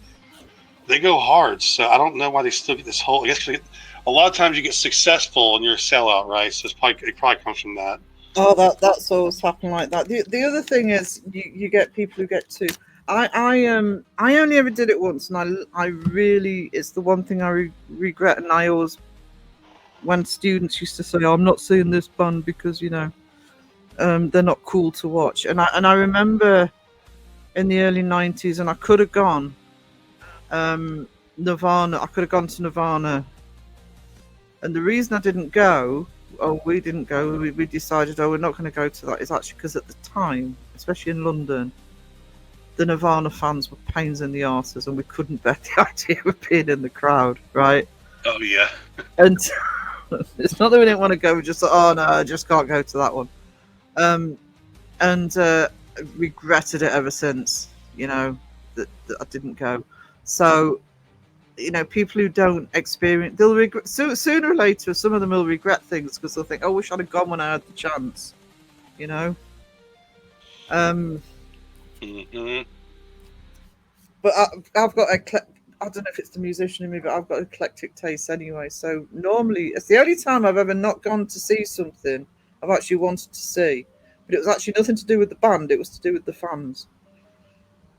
B: they go hard. So I don't know why they still get this whole. I guess a lot of times you get successful and you're a sellout, right? So it probably comes from that.
A: Oh, that's always happened like that. The other thing is you get people who get too. I only ever did it once, and I really it's the one thing I regret, and I always when students used to say, oh, "I'm not seeing this band because they're not cool to watch," and I remember in the early '90s, and I could have gone Nirvana. I could have gone to Nirvana, and the reason I didn't go, oh, we didn't go, we decided, oh, we're not going to go to that, is actually because at the time, especially in London, the Nirvana fans were pains in the arses and we couldn't bear the idea of being in the crowd, right?
B: Oh yeah.
A: And it's not that we didn't want to go, we just thought, oh no, I just can't go to that one. Um, and regretted it ever since, that I didn't go. So people who don't experience, they'll regret sooner or later. Some of them will regret things because they'll think, "Oh, I wish I'd have gone when I had the chance," you know. Um,
B: Hmm.
A: but I've got I don't know if it's the musician in me, but I've got eclectic taste anyway. So normally, it's the only time I've ever not gone to see something I've actually wanted to see, but it was actually nothing to do with the band. It was to do with the fans,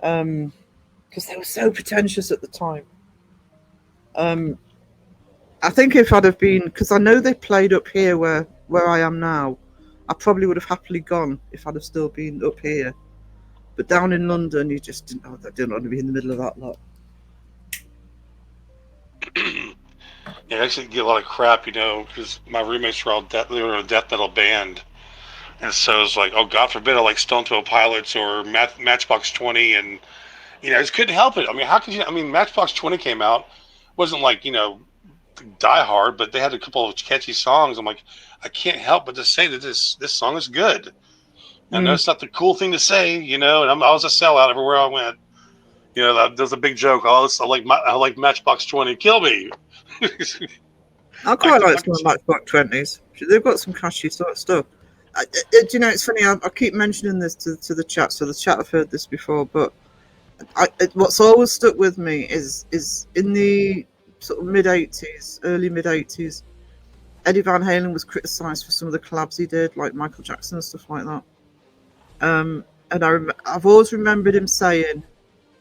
A: because they were so pretentious at the time. Um, I think if I'd have been, because I know they played up here where I am now, I probably would have happily gone if I'd have still been up here. But down in London, you just didn't. Oh, I didn't want to be in the middle of that lot.
B: Yeah, I actually get a lot of crap, because my roommates were all they were in a death metal band, and so it's like, oh, God forbid I like Stone Temple Pilots or Matchbox 20, and I just couldn't help it. I mean, how could you? I mean, Matchbox 20 came out, wasn't like die hard, but they had a couple of catchy songs. I'm like, I can't help but to say that this song is good. I know
A: Mm.
B: it's not the cool thing to say, and I was a sellout everywhere I went. There's a big joke. Oh, I like Matchbox 20. Kill me.
A: I
B: I
A: quite
B: can
A: like
B: fucking.
A: some of Matchbox 20s. They've got some catchy sort of stuff. Do you know, it's funny. I keep mentioning this to the chat, so the chat have heard this before. But what's always stuck with me is in the sort of mid 80s, early mid 80s. Eddie Van Halen was criticised for some of the collabs he did, like Michael Jackson and stuff like that. And I've always remembered him saying,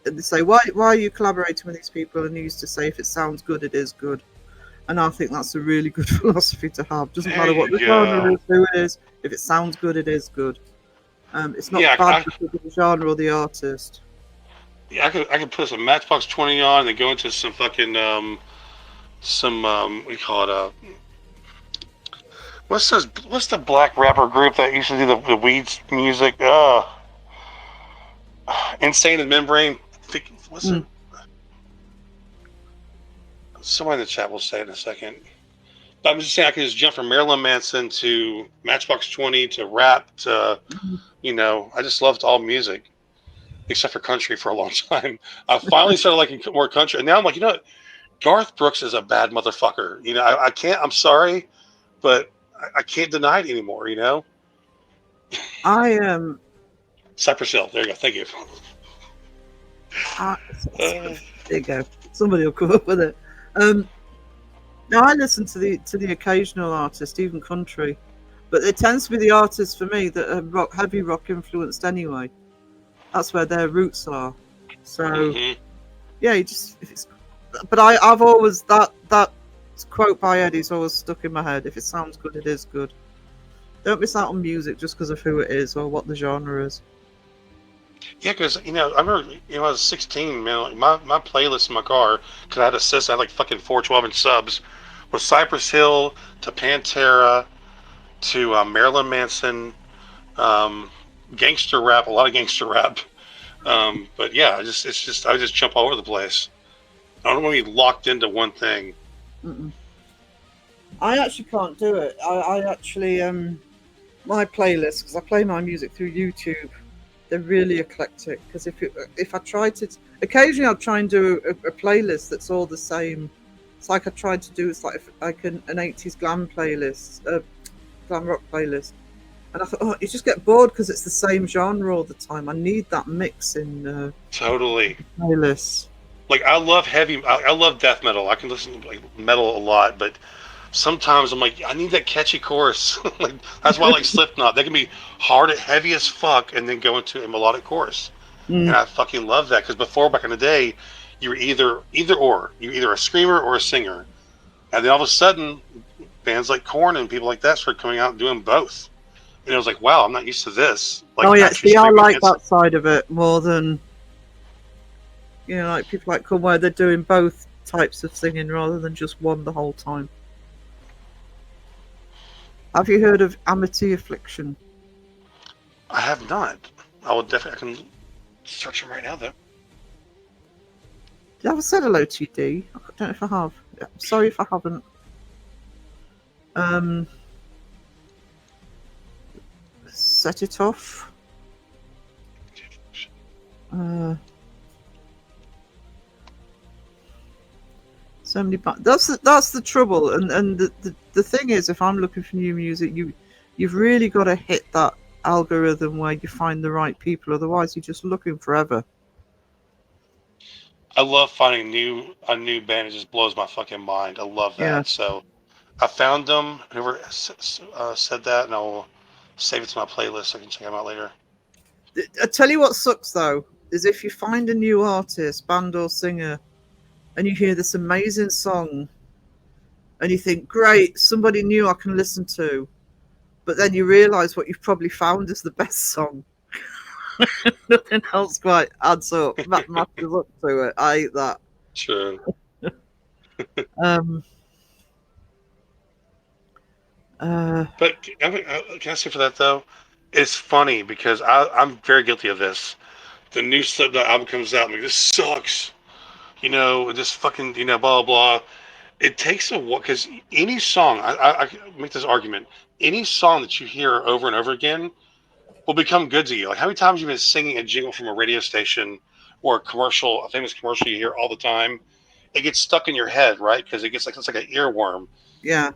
A: and they say, why are you collaborating with these people? And he used to say, if it sounds good, it is good. And I think that's a really good philosophy to have. Doesn't
B: There
A: matter
B: you
A: what the
B: go.
A: genre is, who it is. If it sounds good, it is good. It's not
B: Yeah,
A: bad because of the genre or the artist.
B: I could put some Matchbox 20 on and then go into some fucking some what do you call it what's the black rapper group that used to do the weeds music? Insane and Membrane. What's
A: Mm.
B: it? Somebody in the chat will say it in a second. But I'm just saying I could just jump from Marilyn Manson to Matchbox 20 to rap to I just loved all music except for country for a long time. I finally started liking more country, and now I'm like, what? Garth Brooks is a bad motherfucker. I can't. I'm sorry, but I can't deny it anymore.
A: I am.
B: Cypress Hill. There you go. Thank you.
A: There you go. Somebody will come up with it. Um, Now I listen to the occasional artist, even country, but it tends to be the artists for me that are heavy rock influenced anyway. That's where their roots are. So
B: hmm
A: yeah, you just if it's. But I've always that quote by Eddie's always stuck in my head. If it sounds good, it is good. Don't miss out on music just because of who it is or what the genre is.
B: Yeah, because I remember I was 16, man. Like my playlist in my car, because I had a system, I had like fucking 412-inch subs, was Cypress Hill to Pantera to Marilyn Manson, um, gangster rap, a lot of gangster rap. But yeah, I just jump all over the place. I don't want to be locked into one thing.
A: Mm-mm. I actually can't do it. I actually my playlist because I play my music through YouTube. They're really eclectic because if I try to occasionally I'll try and do a playlist that's all the same. It's like I tried to do it's like an 80s glam playlist, glam rock playlist, and I thought, oh, you just get bored because it's the same genre all the time. I need that mix in
B: Totally.
A: playlists.
B: Like I love heavy. I love death metal. I can listen to like metal a lot, but sometimes I'm like, I need that catchy chorus. Like that's why I like Slipknot. They can be hard, heavy as fuck, and then go into a melodic chorus. And
A: Mm.
B: I fucking love that because before, back in the day, you were either or. You're either a screamer or a singer, and then all of a sudden, bands like Korn and people like that started coming out and doing both. And it was like, wow, I'm not used to this.
A: Oh
B: Like
A: yeah,
B: actually
A: see, I
B: screaming
A: like
B: and
A: that side of it more than like people like Come where they're doing both types of singing rather than just one the whole time. Have you heard of Amity Affliction?
B: I have not. I will definitely. I can search them right now though.
A: Did I ever said hello to you, D? I don't know if I have. Yeah, sorry if I haven't. Um, Set it off. Uh, so many. That's the trouble, and the thing is, if I'm looking for new music, you've really got to hit that algorithm where you find the right people. Otherwise, you're just looking forever.
B: I love finding a new band. It just blows my fucking mind. I love
A: Yeah.
B: that. So I found them. Whoever said that, and I'll save it to my playlist so I can check them out later.
A: I tell you what sucks though is if you find a new artist, band or singer, and you hear this amazing song, and you think, great, somebody new I can listen to. But then you realise what you've probably found is the best song. Nothing else quite adds up, matches up to it. I hate that.
B: True.
A: Um, uh,
B: But can I say for that though? It's funny because I'm very guilty of this. The new Slipknot album comes out, I'm like, this sucks. This fucking, blah, blah, blah. It takes a while because any song, I make this argument, any song that you hear over and over again will become good to you. Like, how many times you've been singing a jingle from a radio station or a commercial, a famous commercial you hear all the time? It gets stuck in your head, right? Because it's like an earworm.
A: yeah.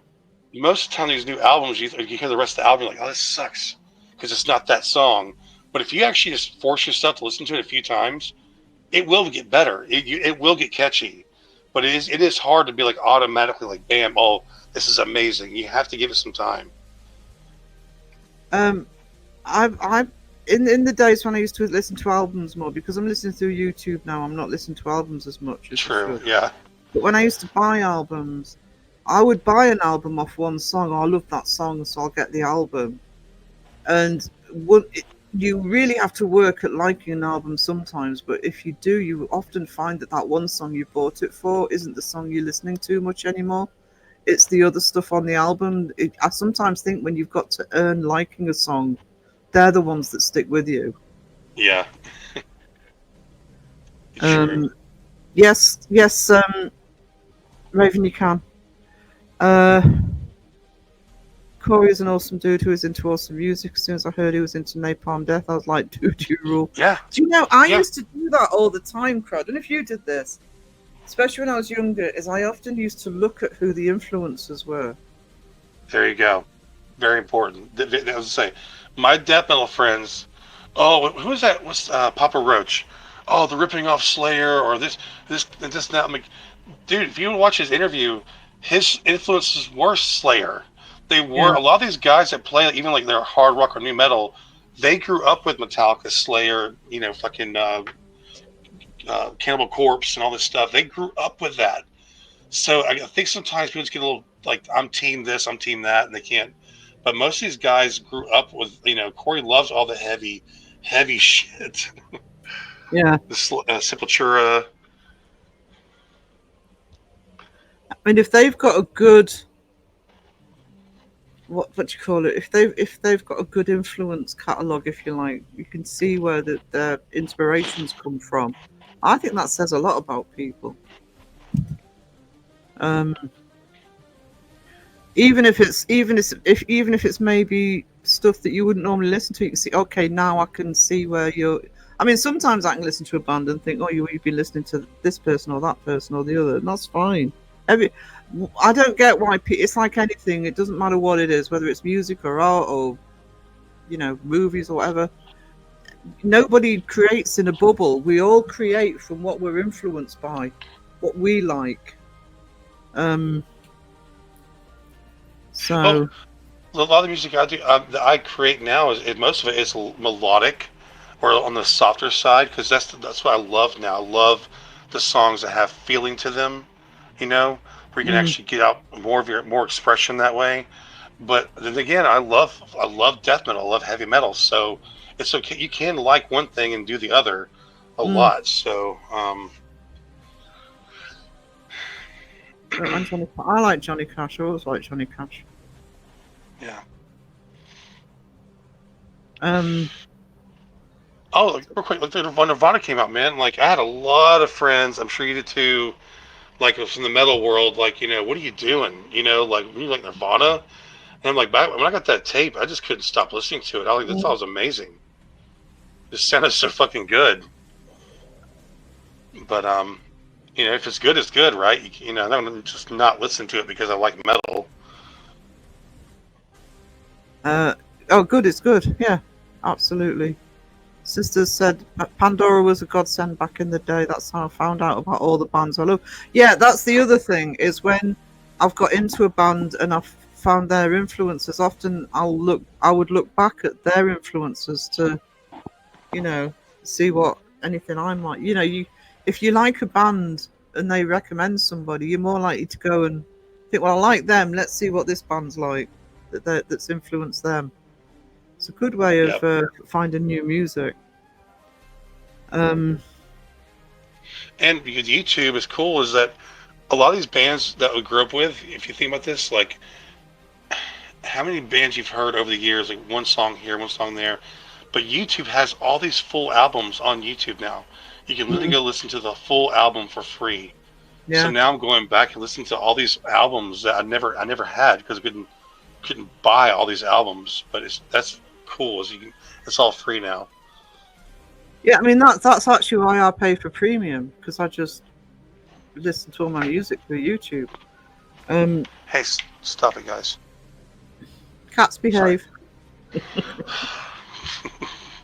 B: Most of the time, these new albums, you hear the rest of the album, you're like, oh, this sucks because it's not that song. But if you actually just force yourself to listen to it a few times, it will get better. It will get catchy, but it is hard to be like automatically like bam, oh, this is amazing. You have to give it some time.
A: Um, I in the days when I used to listen to albums more, because I'm listening through YouTube now, I'm not listening to albums as much as I
B: True.
A: should.
B: Yeah.
A: But when I used to buy albums, I would buy an album off one song. Oh, I love that song, so I'll get the album. And you really have to work at liking an album sometimes. But if you do, you often find that that one song you bought it for isn't the song you're listening to much anymore. It's the other stuff on the album. I sometimes think when you've got to earn liking a song, they're the ones that stick with you.
B: Yeah. True.
A: Um, yes, yes, Raven, you can. Uh, Corey is an awesome dude who is into awesome music. As soon as I heard he was into Napalm Death, I was like, dude, you rule.
B: Yeah.
A: Do you know, I
B: Yeah.
A: used to do that all the time, Crowd. I don't know if you did this, especially when I was younger, is I often used to look at who the influencers were.
B: There you go. Very important. I was say, my death metal friends. Oh, who is that? What's Papa Roach? Oh, the ripping off Slayer or this now. I'm like, dude, if you watch his interview, his influences were Slayer. They were
A: Yeah,
B: a lot of these guys that play even like they're hard rock or new metal. They grew up with Metallica, Slayer, fucking Cannibal Corpse, and all this stuff. They grew up with that. So I think sometimes people just get a little like, I'm team this, I'm team that, and they can't. But most of these guys grew up with, Corey loves all the heavy, heavy shit.
A: yeah.
B: The Sepultura.
A: I mean, if they've got a good, what do you call it? If they've got a good influence catalog, if you like, you can see where their inspirations come from. I think that says a lot about people. Um, even if it's maybe stuff that you wouldn't normally listen to, you can see, okay, now I can see where you're. I mean, sometimes I can listen to a band and think, oh, you've been listening to this person or that person or the other, and that's fine. Every, I don't get why it's like anything. It doesn't matter what it is, whether it's music or art or movies or whatever. Nobody creates in a bubble. We all create from what we're influenced by, what we like. Um,
B: Well,
A: so
B: a lot of the music I do that I create now most of it is melodic or on the softer side because that's what I love now. I love the songs that have feeling to them, where you can
A: mm,
B: actually get out more of your more expression that way. But then again, I love death metal. I love heavy metal. So it's okay. You can like one thing and do the other a
A: mm.
B: lot. So
A: And I like Johnny Cash. I always like Johnny Cash.
B: yeah.
A: Um,
B: Oh, like, real quick, like when Nirvana came out, man. Like I had a lot of friends. I'm sure you did too. Like it was from the metal world. Like what are you doing? Like you like Nirvana. And I'm like, when I got that tape, I just couldn't stop listening to it. I was like, this
A: mm,
B: all was amazing. It sounded so fucking good. But if it's good, it's good, right? I'm not gonna just not listen to it because I like metal.
A: uh, oh, good. It's good. Yeah, absolutely. Sisters said Pandora was a godsend back in the day. That's how I found out about all the bands I love. Yeah, that's the other thing is when I've got into a band and I've found their influences. Often I would look back at their influences to, you know, see what anything I might, if you like a band and they recommend somebody, you're more likely to go and think, well, I like them. Let's see what this band's like that's influenced them. It's a good way of
B: Yep.
A: finding new music. Um,
B: And because YouTube is cool, is that a lot of these bands that we grew up with, if you think about this, like how many bands you've heard over the years, like one song here, one song there, but YouTube has all these full albums on YouTube now. You can literally
A: mm,
B: go listen to the full album for free. So
A: yeah,
B: now I'm going back and listening to all these albums that I never had because I couldn't buy all these albums. But that's cool. Is you can, it's all free now.
A: yeah. I mean that's actually why I pay for premium, because I just listen to all my music through YouTube. Um,
B: Hey, stop it, guys.
A: Cats
B: Sorry.
A: behave.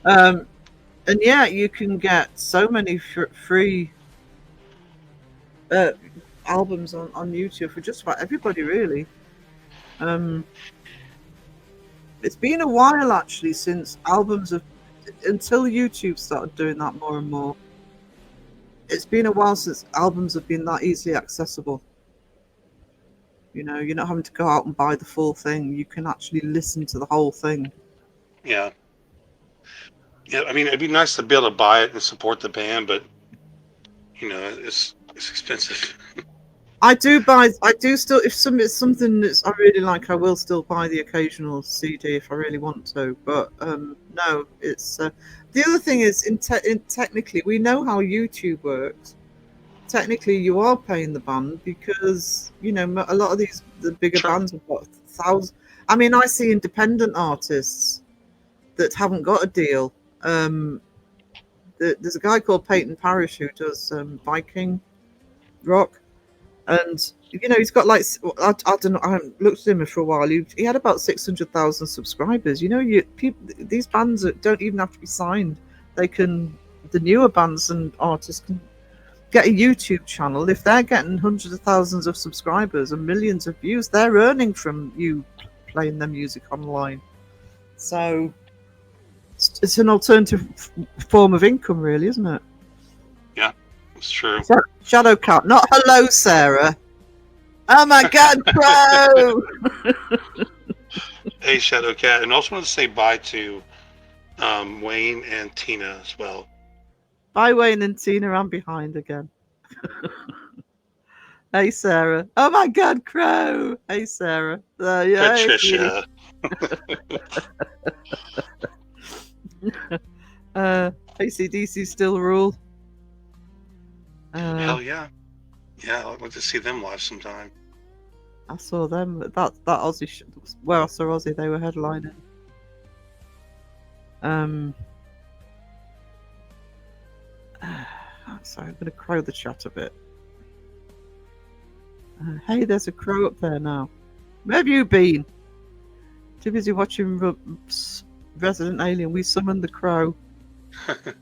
A: Um, and yeah, you can get so many free uh, albums on YouTube for just about everybody, really. Um, it's been a while actually since albums have, until YouTube started doing that more and more. It's been a while since albums have been that easily accessible. You know, you're not having to go out and buy the full thing. You can actually listen to the whole thing.
B: Yeah, yeah. I mean, it'd be nice to be able to buy it and support the band, but it's expensive.
A: I do buy. I do still. If it's something that's I really like, I will still buy the occasional CD if I really want to. But no, it's the other thing is technically we know how YouTube works. Technically, you are paying the band because a lot of the bigger
B: Sure.
A: bands have got thousands. I mean, I see independent artists that haven't got a deal. There's a guy called Peyton Parrish who does Viking rock, and he's got like I don't know. I haven't looked at him for a while. He had about 600,000 subscribers. These bands don't even have to be signed. They can. The newer bands and artists can get a YouTube channel. If they're getting hundreds of thousands of subscribers and millions of views, they're earning from you playing their music online. So it's an alternative form of income, really, isn't it?
B: Yeah, it's true.
A: Shadow Cat, not hello, Sarah. Oh my God, Crow!
B: Hey, Shadow Cat, and also want to say bye to Wayne and Tina as well.
A: Bye, Wayne and Tina. I'm behind again. Hey, Sarah. Oh my God, Crow. Hey, Sarah. Yeah, hey, sweetie.
B: Patricia.
A: ACDC still rule.
B: Hell yeah. Yeah, I'd like to see them live sometime.
A: I saw them. That Ozzy where I saw Ozzy, they were headlining. Sorry, I'm going to crow the chat a bit. Hey, there's a crow up there now. Where have you been? Too busy watching Resident Alien. We summoned the crow.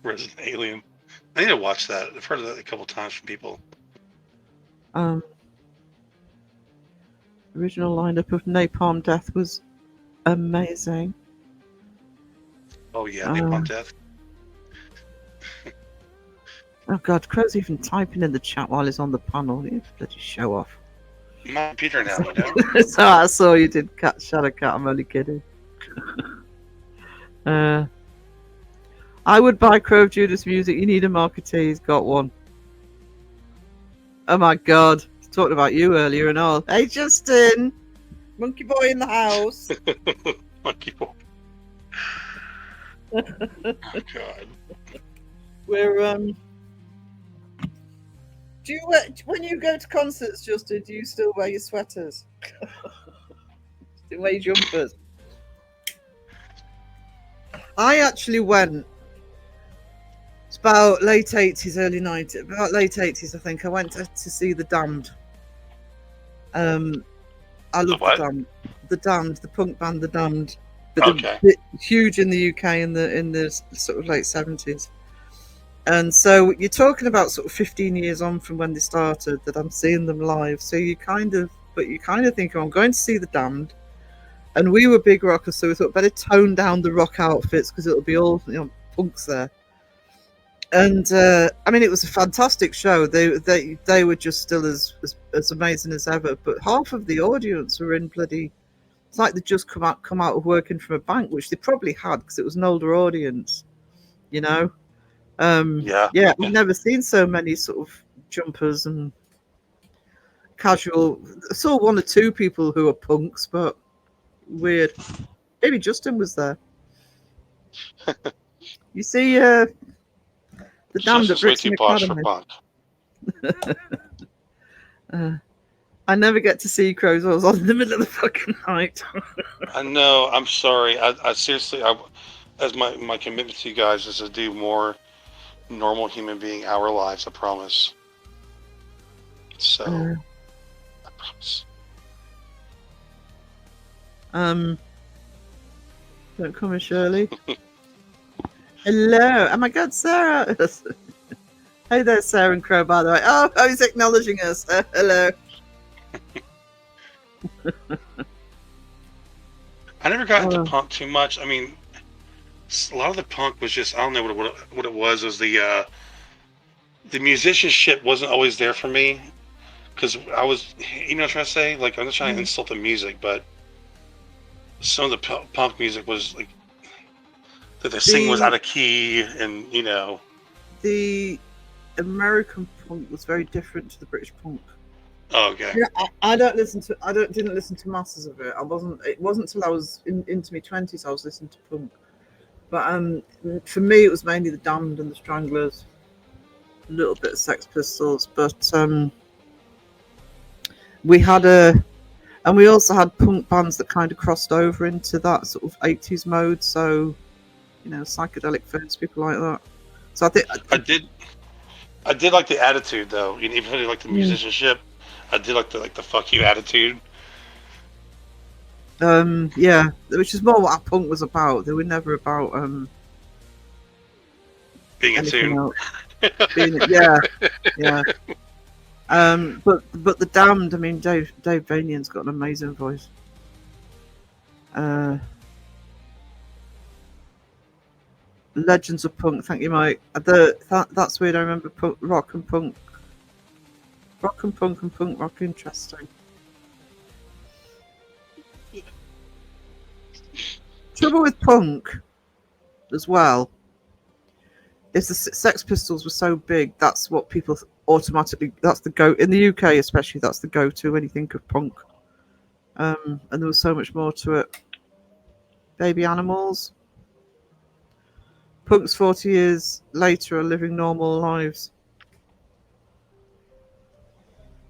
B: Resident Alien. I need to watch that. I've heard of that a couple times from people.
A: Original lineup of Napalm Death was amazing.
B: Oh yeah, Napalm Death.
A: Oh God, Crow's even typing in the chat while he's on the panel. You bloody show off.
B: My computer now, you know.
A: So I saw you did Shadow Cat. I'm only kidding. I would buy Crow of Judas music. You need a marketer. He's got one. Oh my God, he's talking about you earlier and all. Hey Justin, Monkey Boy in the house.
B: Monkey Boy. Oh God.
A: We're Do you when you go to concerts, Justin? Do you still wear your sweaters? Still wear your jumpers? I actually went. It's about late 80s, early 90s. About late 80s, I think. I went to see The Damned. I love The Damned. The Damned, the punk band The Damned. But
B: Okay.
A: Huge in the UK in the sort of late 70s. And so you're talking about sort of 15 years on from when they started that I'm seeing them live. So you kind of think, oh, I'm going to see The Damned. And we were big rockers, so we thought better tone down the rock outfits because it'll be all punks there. And I mean, it was a fantastic show. They were just still as amazing as ever. But half of the audience were in bloody. It's like they just come out of working from a bank, which they probably had because it was an older audience. You know,
B: Yeah.
A: yeah, I've never seen so many sort of jumpers and casual. I saw one or two people who were punks, but weird. Maybe Justin was there. You see, the Damned at
B: Justin's way
A: Brixton
B: too posh for
A: Academy.
B: punk.
A: Uh, I never get to see Crows. I was on in the middle of the fucking night.
B: I know. I'm sorry. I seriously, as my commitment to you guys is to do more normal human being our lives. I promise. So,
A: Uh,
B: I promise.
A: um, don't come in, Shirley. Hello. Oh my God, Sarah. Hey there, Sarah and Crow, by the way. Oh, he's acknowledging us. Hello.
B: I never got into
A: Oh,
B: punk too much. I mean, a lot of the punk was just I don't know what it was. Was the musicianship wasn't always there for me because I was you know what I'm trying to say. Like I'm not trying to
A: mm.
B: insult the music, but some of the punk music was like that the singing was out
A: the
B: of key, and you know.
A: the American punk was very different to the British punk.
B: Oh, okay.
A: Yeah, I don't listen to. I don't didn't listen to masses of it. I wasn't. It wasn't until I was into my 20s I was listening to punk. But for me, it was mainly the Damned and the Stranglers, a little bit of Sex Pistols. But we had and we also had punk bands that kind of crossed over into that sort of 80s mode. So psychedelic furs, people like that. So I think,
B: I did I did like the attitude though. Even if I didn't like the
A: mm,
B: musicianship, I did like the fuck you attitude.
A: yeah, which is more what our punk was about. They were never about
B: Being in
A: anything
B: tune.
A: else. Being, yeah, yeah. But the Damned. I mean, Dave Vanian's got an amazing voice. Uh, Legends of Punk. Thank you, Mike. That's weird. I remember rock and punk and punk rock. Interesting. Trouble with punk as well is the Sex Pistols were so big. That's what people automatically. That's the go in the UK, especially. That's the go-to when you think of punk. And there was so much more to it. Baby Animals. Punks 40 years later are living normal lives.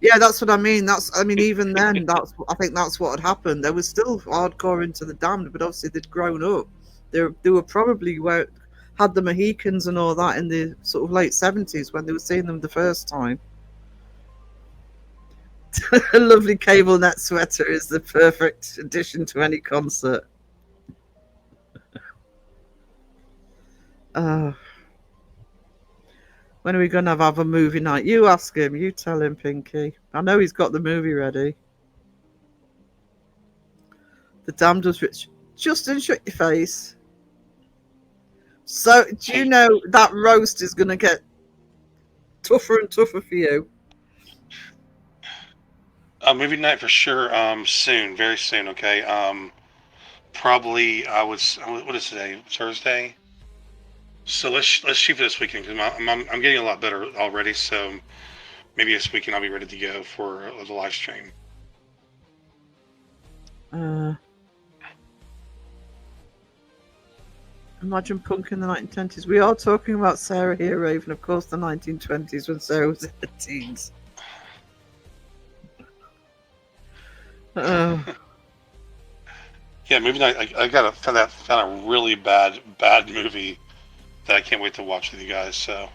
A: Yeah, that's what I mean. I mean, even then, I think that's what had happened. They were still hardcore into the Damned, but obviously they'd grown up. They were probably where had the Mohicans and all that in the sort of late 70s when they were seeing them the first time. A lovely cable net sweater is the perfect addition to any concert. Uh, when are we going to have a movie night? You ask him. You tell him, Pinky. I know he's got the movie ready. The Damned was rich. Justin, shut your face. So, do you
B: Hey,
A: know that roast is going to get tougher and tougher for you?
B: movie night for sure. Soon, very soon. Okay. Probably what is today? Thursday. So let's shoot for this weekend because I'm getting a lot better already. So maybe this weekend I'll be ready to go for the live stream.
A: Uh, Imagine punk in the 1920s. We are talking about Sarah here, Raven, of course, the 1920s when Sarah was in her teens. Oh,
B: Yeah, movie night. I got found a really bad movie that I can't wait to watch with you guys. So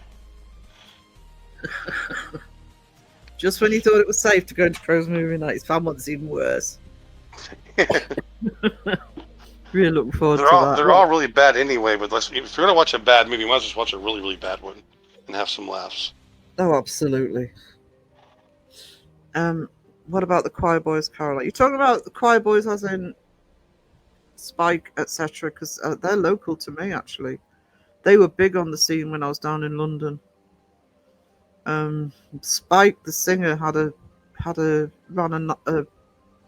A: just when you thought it was safe to go into Crow's movie night, it's found one that's even worse. Really looking forward to that.
B: they're all really bad anyway. But if you're gonna watch a bad movie, you might as well just watch a really bad one and have some laughs.
A: Oh, absolutely. Um, what about the Choir Boys, Caroline? You're talking about the Choir Boys as in Spike, etc., because they're local to me, actually. They were big on the scene when I was down in London. Spike, the singer, had a ran a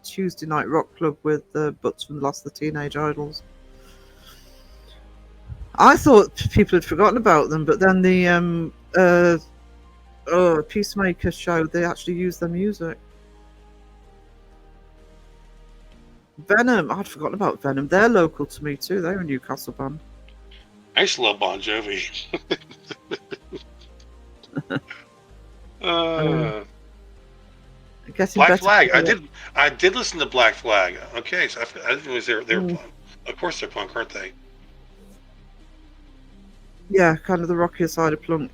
A: Tuesday night rock club with Butts from Lost the Teenage Idols. I thought people had forgotten about them, but then the Peacemaker show, they actually used their music. Venom, I'd forgotten about Venom. They're local to me too. They're a Newcastle band.
B: I used to love Bon Jovi. uh,
A: Getting
B: Black
A: better.
B: Flag. I did listen to Black Flag. Okay, so I didn't realize they were
A: Mm,
B: punk. Of course they're punk, aren't they?
A: yeah, kind of the rockier side of punk.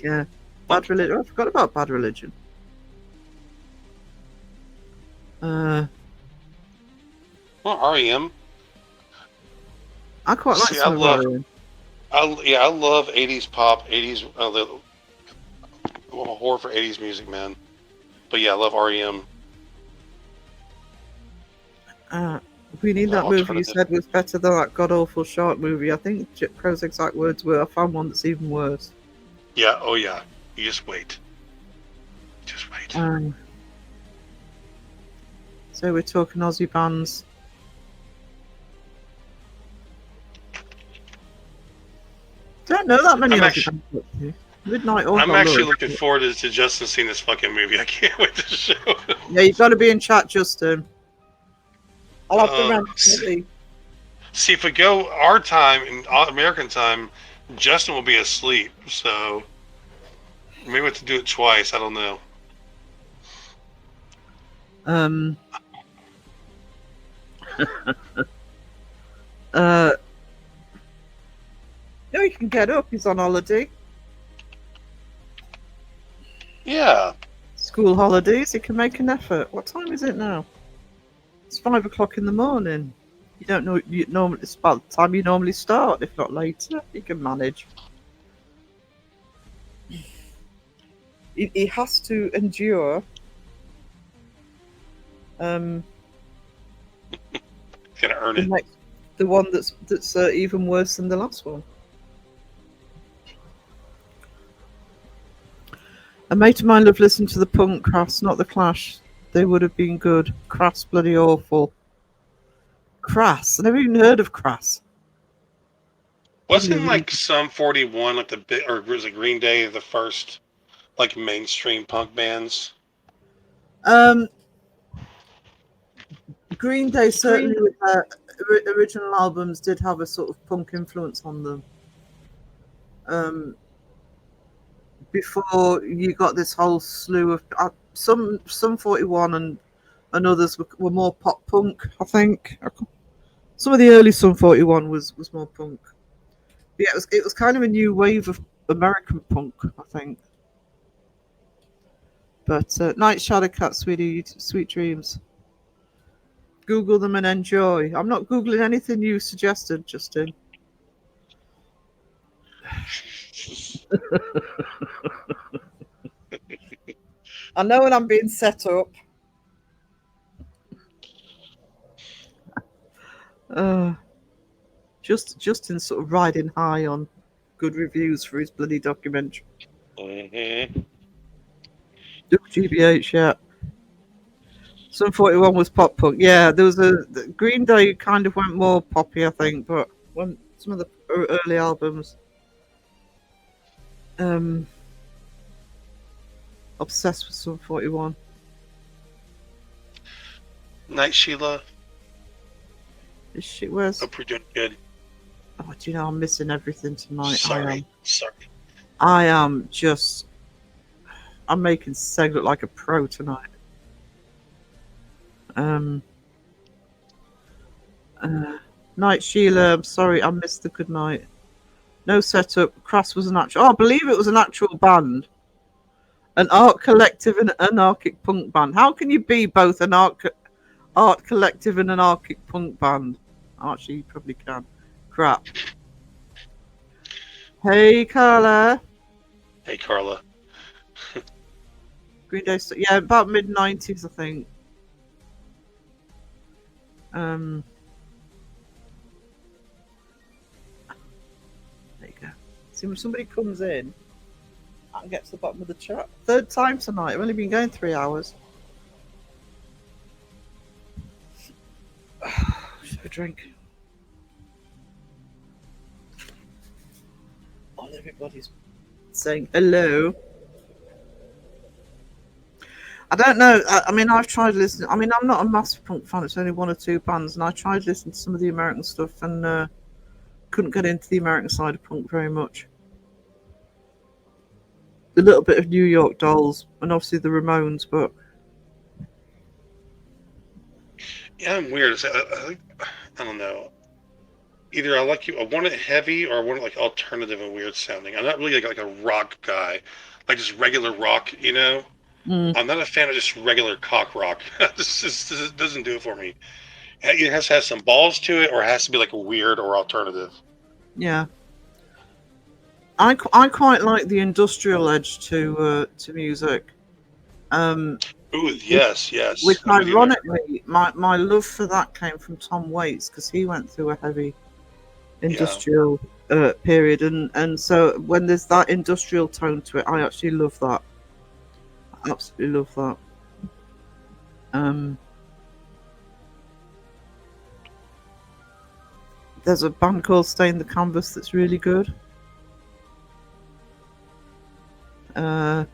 A: Yeah, Bad
B: Punk.
A: Religion. I forgot about Bad Religion. Uh,
B: Well, REM.
A: I quite like
B: See, I
A: some of
B: love.
A: Orion.
B: I love '80s pop, '80s. I'm a whore for '80s music, man. But yeah, I love REM.
A: Uh, we need
B: The
A: that movie you
B: alternative.
A: said was better than that god awful shark movie. I think Pro's exact words were, "I found one that's even worse."
B: Yeah. Oh yeah. You just wait. Just wait.
A: Um, so we're talking Aussie bands. Don't know that many
B: I'm
A: Aussie
B: actually.
A: bands. Actually. Midnight Oil.
B: I'm actually looking forward to Justin seeing this fucking movie. I can't wait to show it.
A: Yeah, you've got to be in chat, Justin. I'll have the
B: Uh,
A: rent ready.
B: See, if we go our time and American time, Justin will be asleep. So maybe we have to do it twice. I don't know.
A: Um, uh, no, he can get up. He's on holiday.
B: Yeah.
A: School holidays. He can make an effort. What time is it now? It's 5 o'clock in the morning. You don't know. You normally it's about the time you normally start, if not later. You can manage. He has to endure. Um,
B: He's gonna earn
A: the
B: it.
A: next, the one that's even worse than the last one. A mate of mine loved listening to the punk Crass, not the Clash. They would have been good. Crass, bloody awful. Crass. I never even heard of Crass. Probably a
B: Wasn't
A: really.
B: like Sum 41 like the bit, or was it Green Day the first like mainstream punk bands?
A: Um, Green Day certainly with their original albums did have a sort of punk influence on them. Um, before you got this whole slew of some 41 and others were more pop punk. I think some of the early Sum 41 was more punk. But yeah, it was kind of a new wave of American punk, I think. But Night Shadow Cat, sweetie, sweet dreams. Google them and enjoy. I'm not googling anything you suggested, Justin. I know when I'm being set up. Uh, Justin's sort of riding high on good reviews for his bloody documentary.
B: Mm-hmm.
A: GBH, yeah. Some 41 was pop punk. Yeah, there was the Green Day kind of went more poppy, I think, but when some of the early albums, um, obsessed with some 41.
B: Night Sheila.
A: This shit was.
B: Hope you're doing good.
A: Oh, do you know I'm missing everything tonight?
B: Sorry.
A: I am just. I'm making Seg look like a pro tonight. Um. Night Sheila, I'm sorry, I missed the good night. No setup. Crass was an actual. Oh, I believe it was an actual band. An art collective and an anarchic punk band. How can you be both an art collective and an anarchic punk band? Actually, you probably can. Crap. Hey, Carla.
B: Hey, Carla.
A: Green Day. Yeah, about mid-90s, I think. See, when somebody comes in, I can get to the bottom of the chart. Third time tonight. I've only been going 3 hours. Should have a drink. Oh, everybody's saying hello. I don't know. I mean, I've tried listening. I mean, I'm not a massive punk fan. It's only one or two bands, and I tried listening to some of the American stuff, and couldn't get into the American side of punk very much. A little bit of New York Dolls, and obviously the Ramones, but
B: Yeah, I'm weird. I don't know. Either I like you, I want it heavy, or I want it like alternative and weird sounding. I'm not really like a rock guy, like just regular rock.
A: mm,
B: I'm not a fan of just regular cock rock. This doesn't do it for me. It has to have some balls to it, or it has to be like a weird or alternative.
A: yeah, I quite like the industrial edge to music. Um,
B: Ooh,
A: which,
B: yes,
A: which
B: yes, I'm with you there.
A: ironically, my love for that came from Tom Waits because he went through a heavy
B: Yeah.
A: industrial period, and so when there's that industrial tone to it, I actually love that. I absolutely love that. Um, there's a band called Stain the Canvas that's really good. Uh,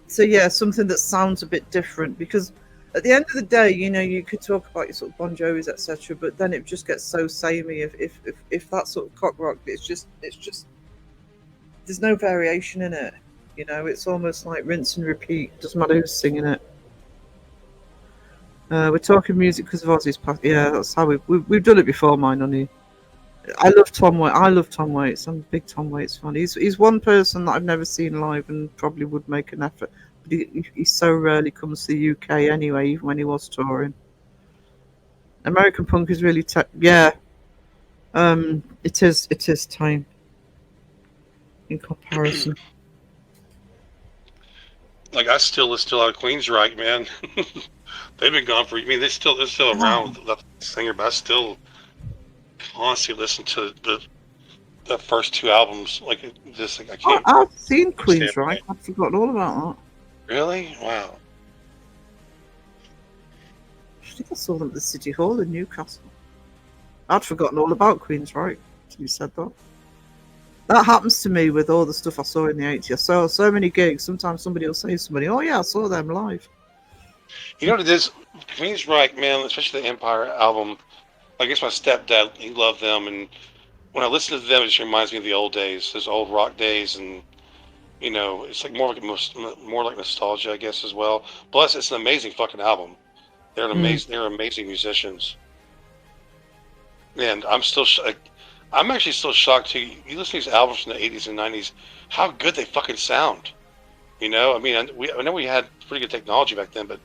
A: so yeah, something that sounds a bit different because at the end of the day, you could talk about your sort of Bon Jovis, etc., but then it just gets so samey. If that sort of cock rock, it's just there's no variation in it. It's almost like rinse and repeat. Doesn't matter who's singing it. We're talking music because of Ozzy's past. Yeah, that's how we've done it before, mine, honey. I love Tom Waits. I love Tom Waits. I'm a big Tom Waits fan. He's one person that I've never seen live and probably would make an effort. But he so rarely comes to the UK anyway, even when he was touring. American punk is really yeah. It is tame in comparison.
B: Like I still listen to a lot of Queensryche, man. They've been gone for. I mean, they're still around with that singer, but I still constantly listen to the first two albums. Like just like I can't
A: I've seen
B: stay
A: Queensryche.
B: away.
A: I'd forgotten all about that.
B: Really? Wow.
A: I think I saw them at the City Hall in Newcastle. I'd forgotten all about Queensryche until you said that. That happens to me with all the stuff I saw in the 80s. I saw so many gigs. Sometimes somebody will say to somebody, "Oh yeah, I saw them live."
B: You know what it is? Queensryche, man, especially the Empire album. I guess my stepdad, he loved them, and when I listen to them, it just reminds me of the old days, those old rock days, and it's like more like nostalgia, I guess, as well. Plus, it's an amazing fucking album.
A: Mm,
B: They're amazing musicians, and I'm actually still shocked to you listen to these albums from the '80s and '90s, how good they fucking sound. I mean, I know we had pretty good technology back then, but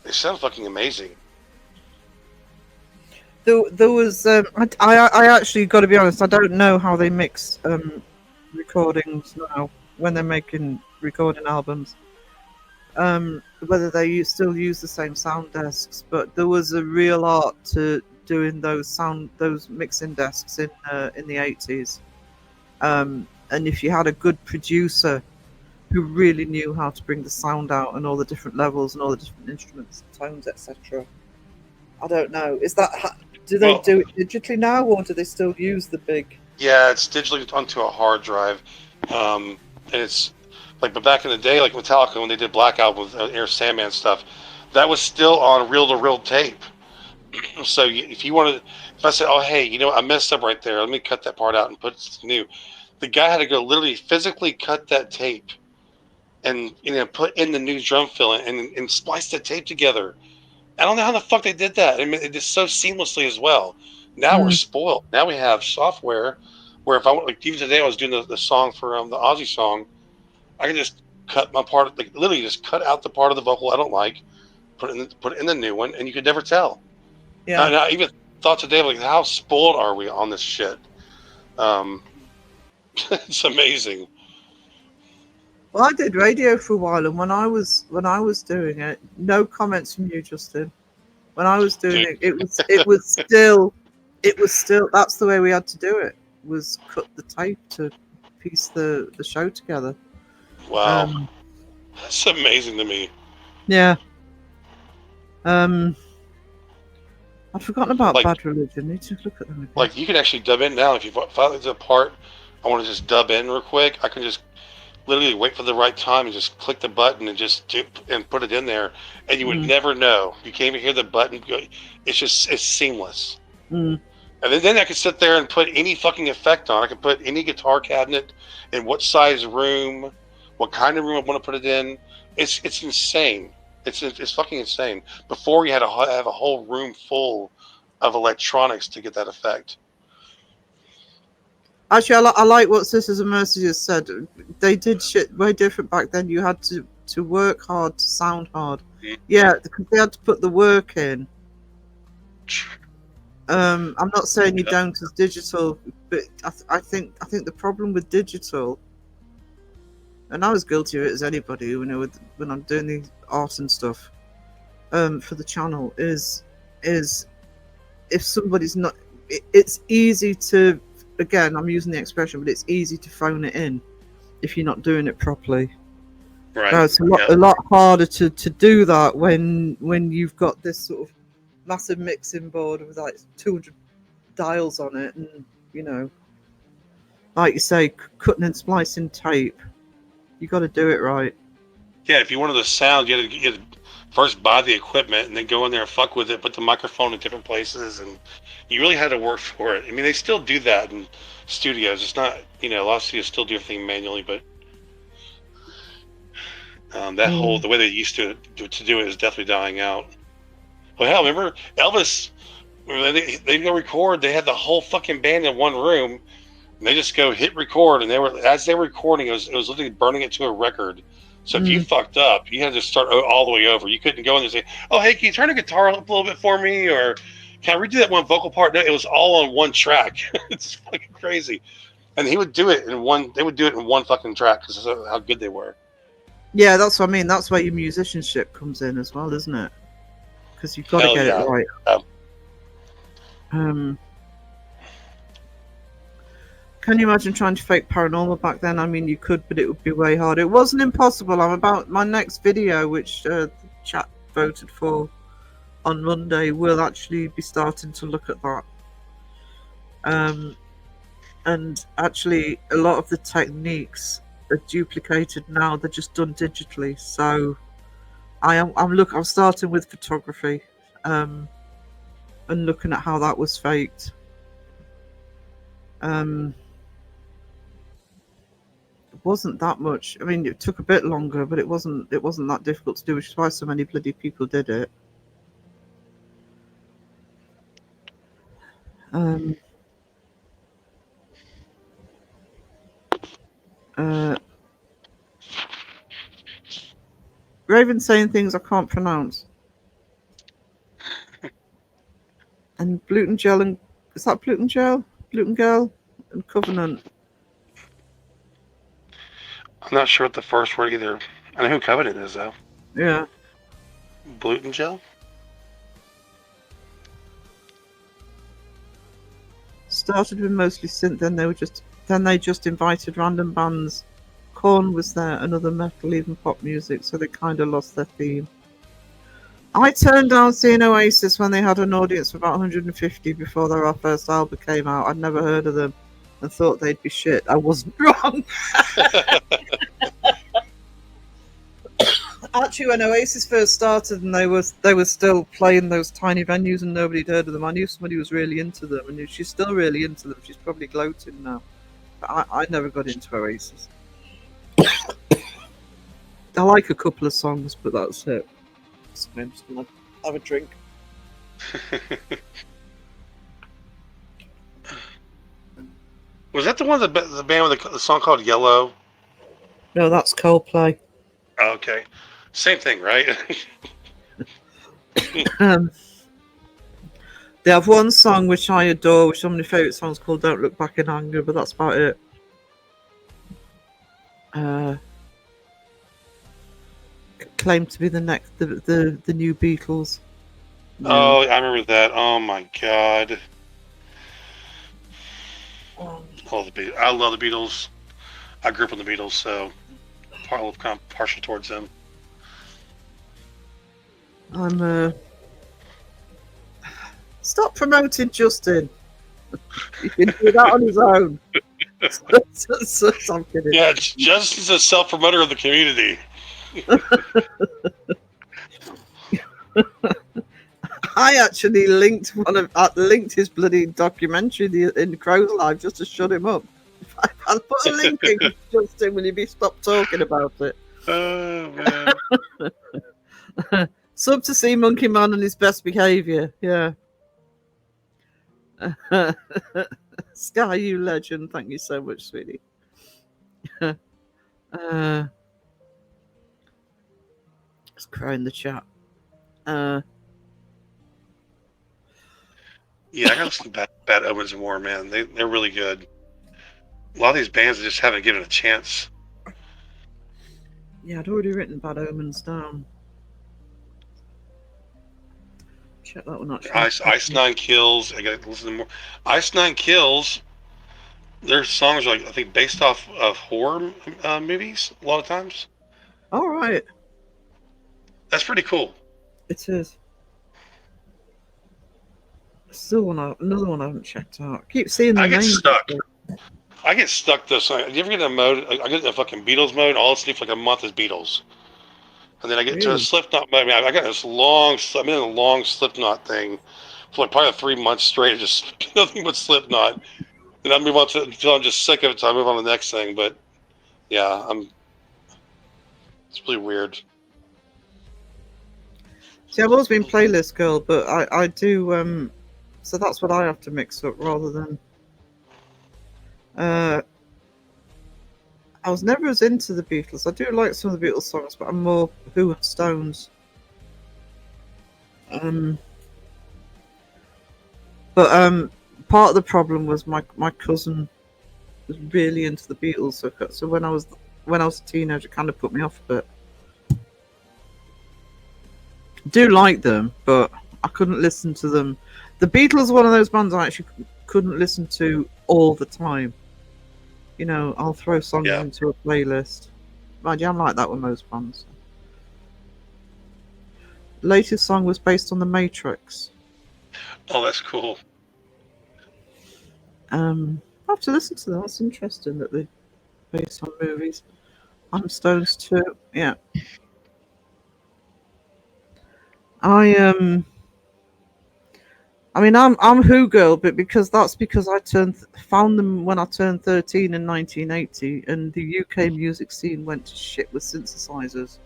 B: they sound fucking amazing.
A: there was. I actually got to be honest. I don't know how they mix recordings now when they're making recording albums. Whether still use the same sound desks, but there was a real art to doing those mixing desks in the 80s. And if you had a good producer who really knew how to bring the sound out and all the different levels and all the different instruments, tones, etc. I don't know. Do they
B: Well,
A: do it digitally now, or do they still use the big?
B: yeah, it's digitally onto a hard drive, and it's like, but back in the day, like Metallica when they did Black Album with Air Sandman stuff, that was still on reel-to-reel tape. So if you wanted, if I said, "Oh, hey, I messed up right there. Let me cut that part out and put it new," the guy had to go literally physically cut that tape and put in the new drum fill and splice the tape together. I don't know how the fuck they did that. I mean, it did so seamlessly as well. Now we're
A: Mm,
B: spoiled. Now we have software where if I want, like even today, I was doing the song for the Ozzy song. I can just cut my part, like literally just cut out the part of the vocal I don't like, put it in the new one, and you could never tell.
A: yeah.
B: And I even thought today, like, how spoiled are we on this shit? Um, it's amazing.
A: Well, I did radio for a while, and when I was doing it, no comments from you, Justin. When I was doing
B: Dude,
A: it, it was still. it was still, that's the way we had to do it, was cut the tape to piece the show together.
B: Wow,
A: Um,
B: that's amazing to me.
A: yeah. Um, I'd forgotten about
B: Like,
A: Bad Religion. Need to look at them again.
B: you can actually dub in now. If I there's a part I want to just dub in real quick, I can just literally wait for the right time and just click the button and just do and put it in there, and you would
A: Mm,
B: never know. You can't even hear the button go. It's seamless.
A: mm.
B: And then I could sit there and put any fucking effect on. I could put any guitar cabinet in what size room, what kind of room I want to put it in. It's insane. It's fucking insane. Before you had to have a whole room full of electronics to get that effect.
A: Actually, I like what Sisters of Mercy just said. They did shit way different back then. You had to work hard to sound hard. Yeah, because they had to put the work in. I'm not saying you
B: Yep.
A: don't as digital, but I think the problem with digital, and I was guilty of it as anybody, when I'm doing the art and stuff, for the channel, is if somebody's not, it's easy to, again, I'm using the expression, but it's easy to phone it in if you're not doing it properly.
B: Right.
A: Now it's
B: Yep.
A: a lot harder to do that when you've got this sort of massive mixing board with like 200 dials on it, and you know, like you say, cutting and splicing tape. You got to do it right.
B: Yeah. If you wanted the sound, you had to first buy the equipment and then go in there and fuck with it, put the microphone in different places, and you really had to work for it. I mean, they still do that in studios. It's not, a lot of studios still do everything manually, but that whole
A: Mm,
B: the way they used to do it is definitely dying out. Well, hell, remember Elvis? When they go record. They had the whole fucking band in one room, and they just go hit record. And they were recording. It was literally burning it to a record. So if you
A: mm.
B: fucked up, you had to start all the way over. You couldn't go in there and say, "Oh, hey, can you turn the guitar up a little bit for me?" Or "Can I redo that one vocal part?" No, it was all on one track. It's fucking crazy. And he would do it in one. They would do it in one fucking track because of how good they were.
A: Yeah, that's what I mean. That's where your musicianship comes in as well, isn't it? Because you've got to
B: Hell
A: get it
B: yeah.
A: right.
B: Um,
A: Um, can you imagine trying to fake paranormal back then? I mean, you could, but it would be way harder. It wasn't impossible. I'm about my next video, which the chat voted for on Monday, will actually be starting to look at that. Um, and actually, a lot of the techniques are duplicated now. They're just done digitally. So I'm starting with photography, um, and looking at how that was faked. Um, it wasn't that much. I mean, it took a bit longer, but it wasn't that difficult to do, which is why so many bloody people did it. Um, uh, Raven saying things I can't pronounce, and gluten gel, and is that gluten gel, gluten gel, and covenant.
B: I'm not sure what the first word either. I know who Covenant is though.
A: Yeah,
B: Gluten gel.
A: started with mostly synth. Then they just invited random bands. Korn was there, and other metal, even pop music. So they kind of lost their theme. I turned down seeing Oasis when they had an audience of about 150 before their first album came out. I'd never heard of them and thought they'd be shit. I wasn't wrong. Actually, when Oasis first started and they were still playing those tiny venues and nobody'd heard of them, I knew somebody was really into them, and if she's still really into them, she's probably gloating now. But I never got into Oasis. I like a couple of songs, but that's it. So I'm just gonna have a drink.
B: Was that the band with the song called Yellow?
A: No, that's Coldplay.
B: Oh, okay, same thing, right?
A: Um, they have one song which I adore, which is one of my favourite songs, called "Don't Look Back in Anger," but that's about it. Uh, Claimed to be the new Beatles. Yeah.
B: Oh, I remember that. Oh my god. I love the Beatles. I grew up on the Beatles, so kind of partial towards them.
A: I'm stop promoting Justin. He can do that on his own. I'm kidding.
B: Yeah, Justin's a self promoter of the community.
A: I actually linked his bloody documentary in Crow's Live just to shut him up. I'll put a link in, Justin. Will you be stop talking about it?
B: Oh man.
A: Sub to see Monkey Man on his best behaviour. Yeah. Sky, you legend. Thank you so much, sweetie. Just cry in the chat.
B: Yeah, I gotta listen to Bad Omens more, man. They're really good. A lot of these bands just haven't given a chance.
A: Yeah, I'd already written Bad Omens down. Check that one actually.
B: Ice Nine Kills. I gotta listen to more. Ice Nine Kills. Their songs are, like, I think, based off of horror movies a lot of times.
A: All right.
B: That's pretty cool.
A: It is. Still another one I haven't checked out. I keep seeing the
B: I get
A: names.
B: stuck. I get stuck though. So, do you ever get in a mode? I get in a fucking Beatles mode. All I see for like a month is Beatles, and then I get to a
A: Really?
B: Slipknot mode. I mean, I got this long. I'm in a long Slipknot thing for like probably 3 months straight. Just nothing but Slipknot. And I move on to until I'm just sick of it. So I move on to the next thing. But yeah, It's really weird.
A: See, I've always been playlist girl, but I do so that's what I have to mix up rather than I was never as into the Beatles. I do like some of the Beatles songs, but I'm more Who and Stones. But part of the problem was my cousin was really into the Beatles, so when I was a teenager, it kind of put me off a bit. Do like them, but I couldn't listen to them. The Beatles are one of those bands I actually couldn't listen to all the time. You know, I'll throw songs into a playlist. Mind you, I'm like that with most bands. Latest song was based on The Matrix.
B: Oh, that's cool.
A: I have to listen to that. That's interesting that they're based on movies. I'm Stones too. Yeah. I mean, I'm Who girl, but because I found them when I turned 13 in 1980, and the UK music scene went to shit with synthesizers.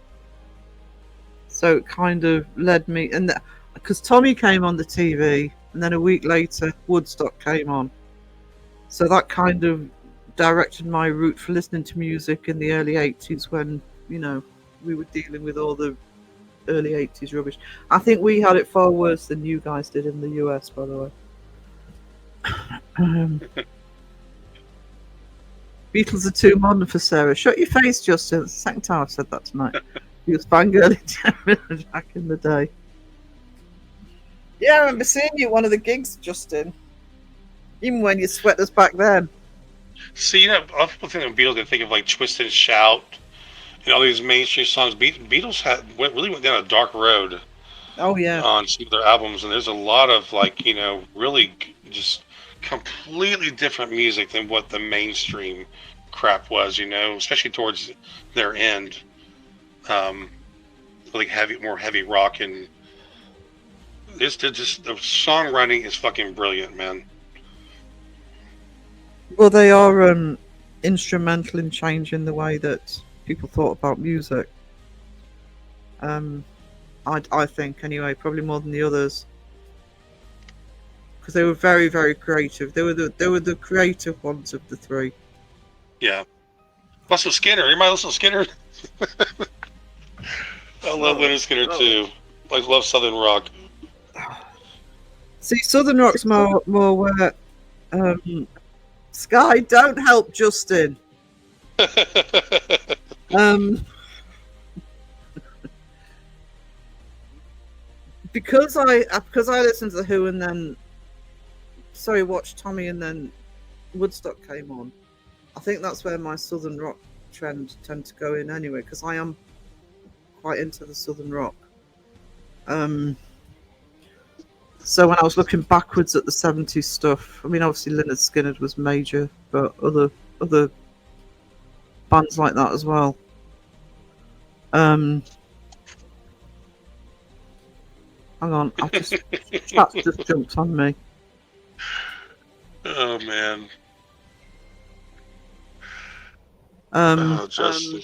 A: So it kind of led me, and because Tommy came on the TV, and then a week later Woodstock came on, so that kind of directed my route for listening to music in the early 80s when we were dealing with all the early 80s rubbish. I think we had it far worse than you guys did in the US, by the way. Beatles are too modern for Sarah. Shut your face, Justin. It's the second time I've said that tonight. He was fangirling back in the day. Yeah, I remember seeing you at one of the gigs, Justin. Even when you sweat us back then.
B: See, a lot of people think of Beatles, they think of like Twist and Shout and all these mainstream songs. Beatles really went down a dark road.
A: Oh yeah.
B: On some of their albums, and there's a lot of really just completely different music than what the mainstream crap was. Especially towards their end. Like more heavy rock, and the songwriting is fucking brilliant, man.
A: Well, they are instrumental in changing the way that people thought about music. I think anyway, probably more than the others, because they were very, very creative. They were the creative ones of the three.
B: Yeah, Russell Skinner. Anybody listen to Skinner? I love Leonard Skinner too. I love Southern rock.
A: See, Southern rock's more where Sky, don't help Justin. Because I listened to the Who and then watched Tommy and then Woodstock came on. I think that's where my southern rock trend tend to go in anyway, because I am quite into the southern rock. So when I was looking backwards at the 70s stuff, I mean, obviously Lynyrd Skynyrd was major, but other bands like that as well. Hang on, chat's just jumped on me.
B: Oh man. Justin.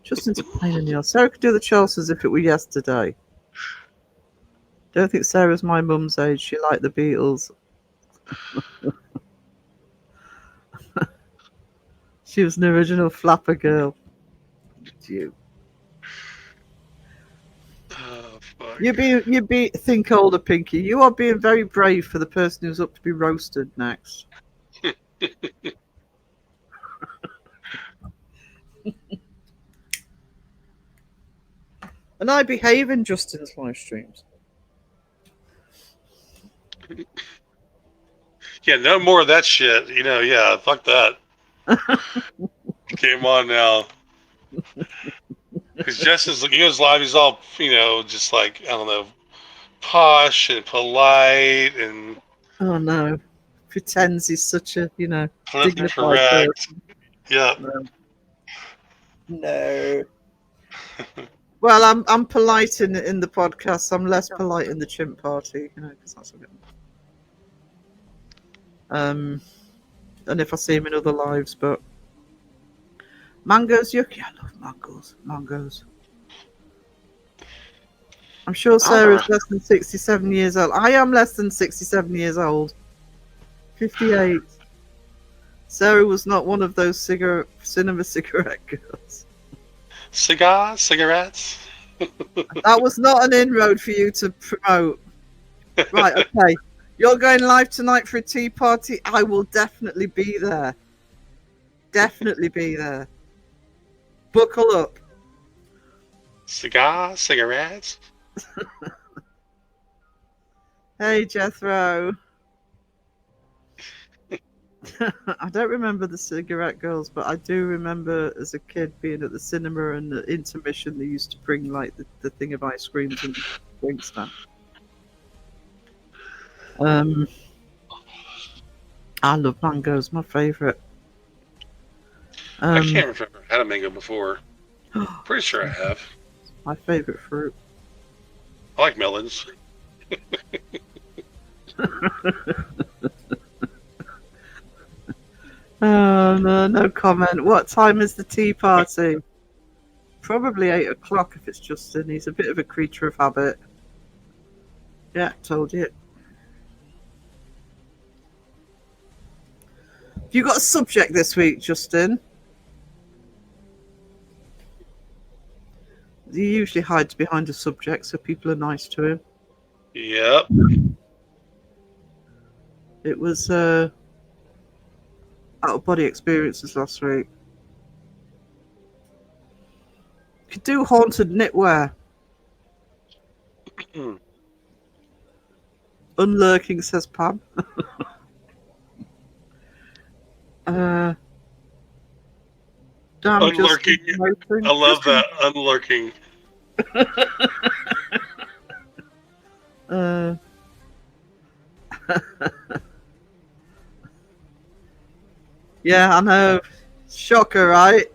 A: Justin's a pain in the ass. Sarah could do the Chelsea as if it were yesterday. Don't think Sarah's my mum's age. She liked the Beatles. She was an original flapper girl. You.
B: Oh fuck.
A: You be think older, Pinky. You are being very brave for the person who's up to be roasted next. And I behave in Justin's live streams.
B: Yeah, no more of that shit. Yeah, fuck that. Came on now. Because Justin's he goes live, he's all, just like, I don't know, posh and polite and
A: Oh no. Pretends he's such a,
B: politically
A: dignified
B: correct.
A: person.
B: Yeah.
A: No. Well, I'm polite in the podcast. I'm less polite in the chimp party, because that's a bit. And if I see him in other lives, but mangoes, yucky. I love mangoes. I'm sure Sarah's less than 67 years old. I am less than 67 years old. 58. Sarah was not one of those cinema cigarette girls.
B: Cigarettes?
A: That was not an inroad for you to promote. Right, okay. You're going live tonight for a tea party? I will definitely be there. Definitely be there. Buckle up.
B: Cigarettes?
A: Hey, Jethro. I don't remember the cigarette girls, but I do remember as a kid being at the cinema and the intermission they used to bring like the thing of ice creams and drinks down. I love mangoes, my favourite.
B: I can't remember if I had a mango before. Pretty sure I have.
A: My favourite fruit.
B: I like melons.
A: Oh, no comment. What time is the tea party? Probably 8 o'clock if it's Justin. He's a bit of a creature of habit. Yeah, told you. Have you got a subject this week, Justin? He usually hides behind a subject so people are nice to him.
B: Yep.
A: It was out-of-body experiences last week. Could do haunted knitwear. Unlurking, says Pam. Damn,
B: unlurking. I love that. Unlurking.
A: Yeah, I know. Shocker, right?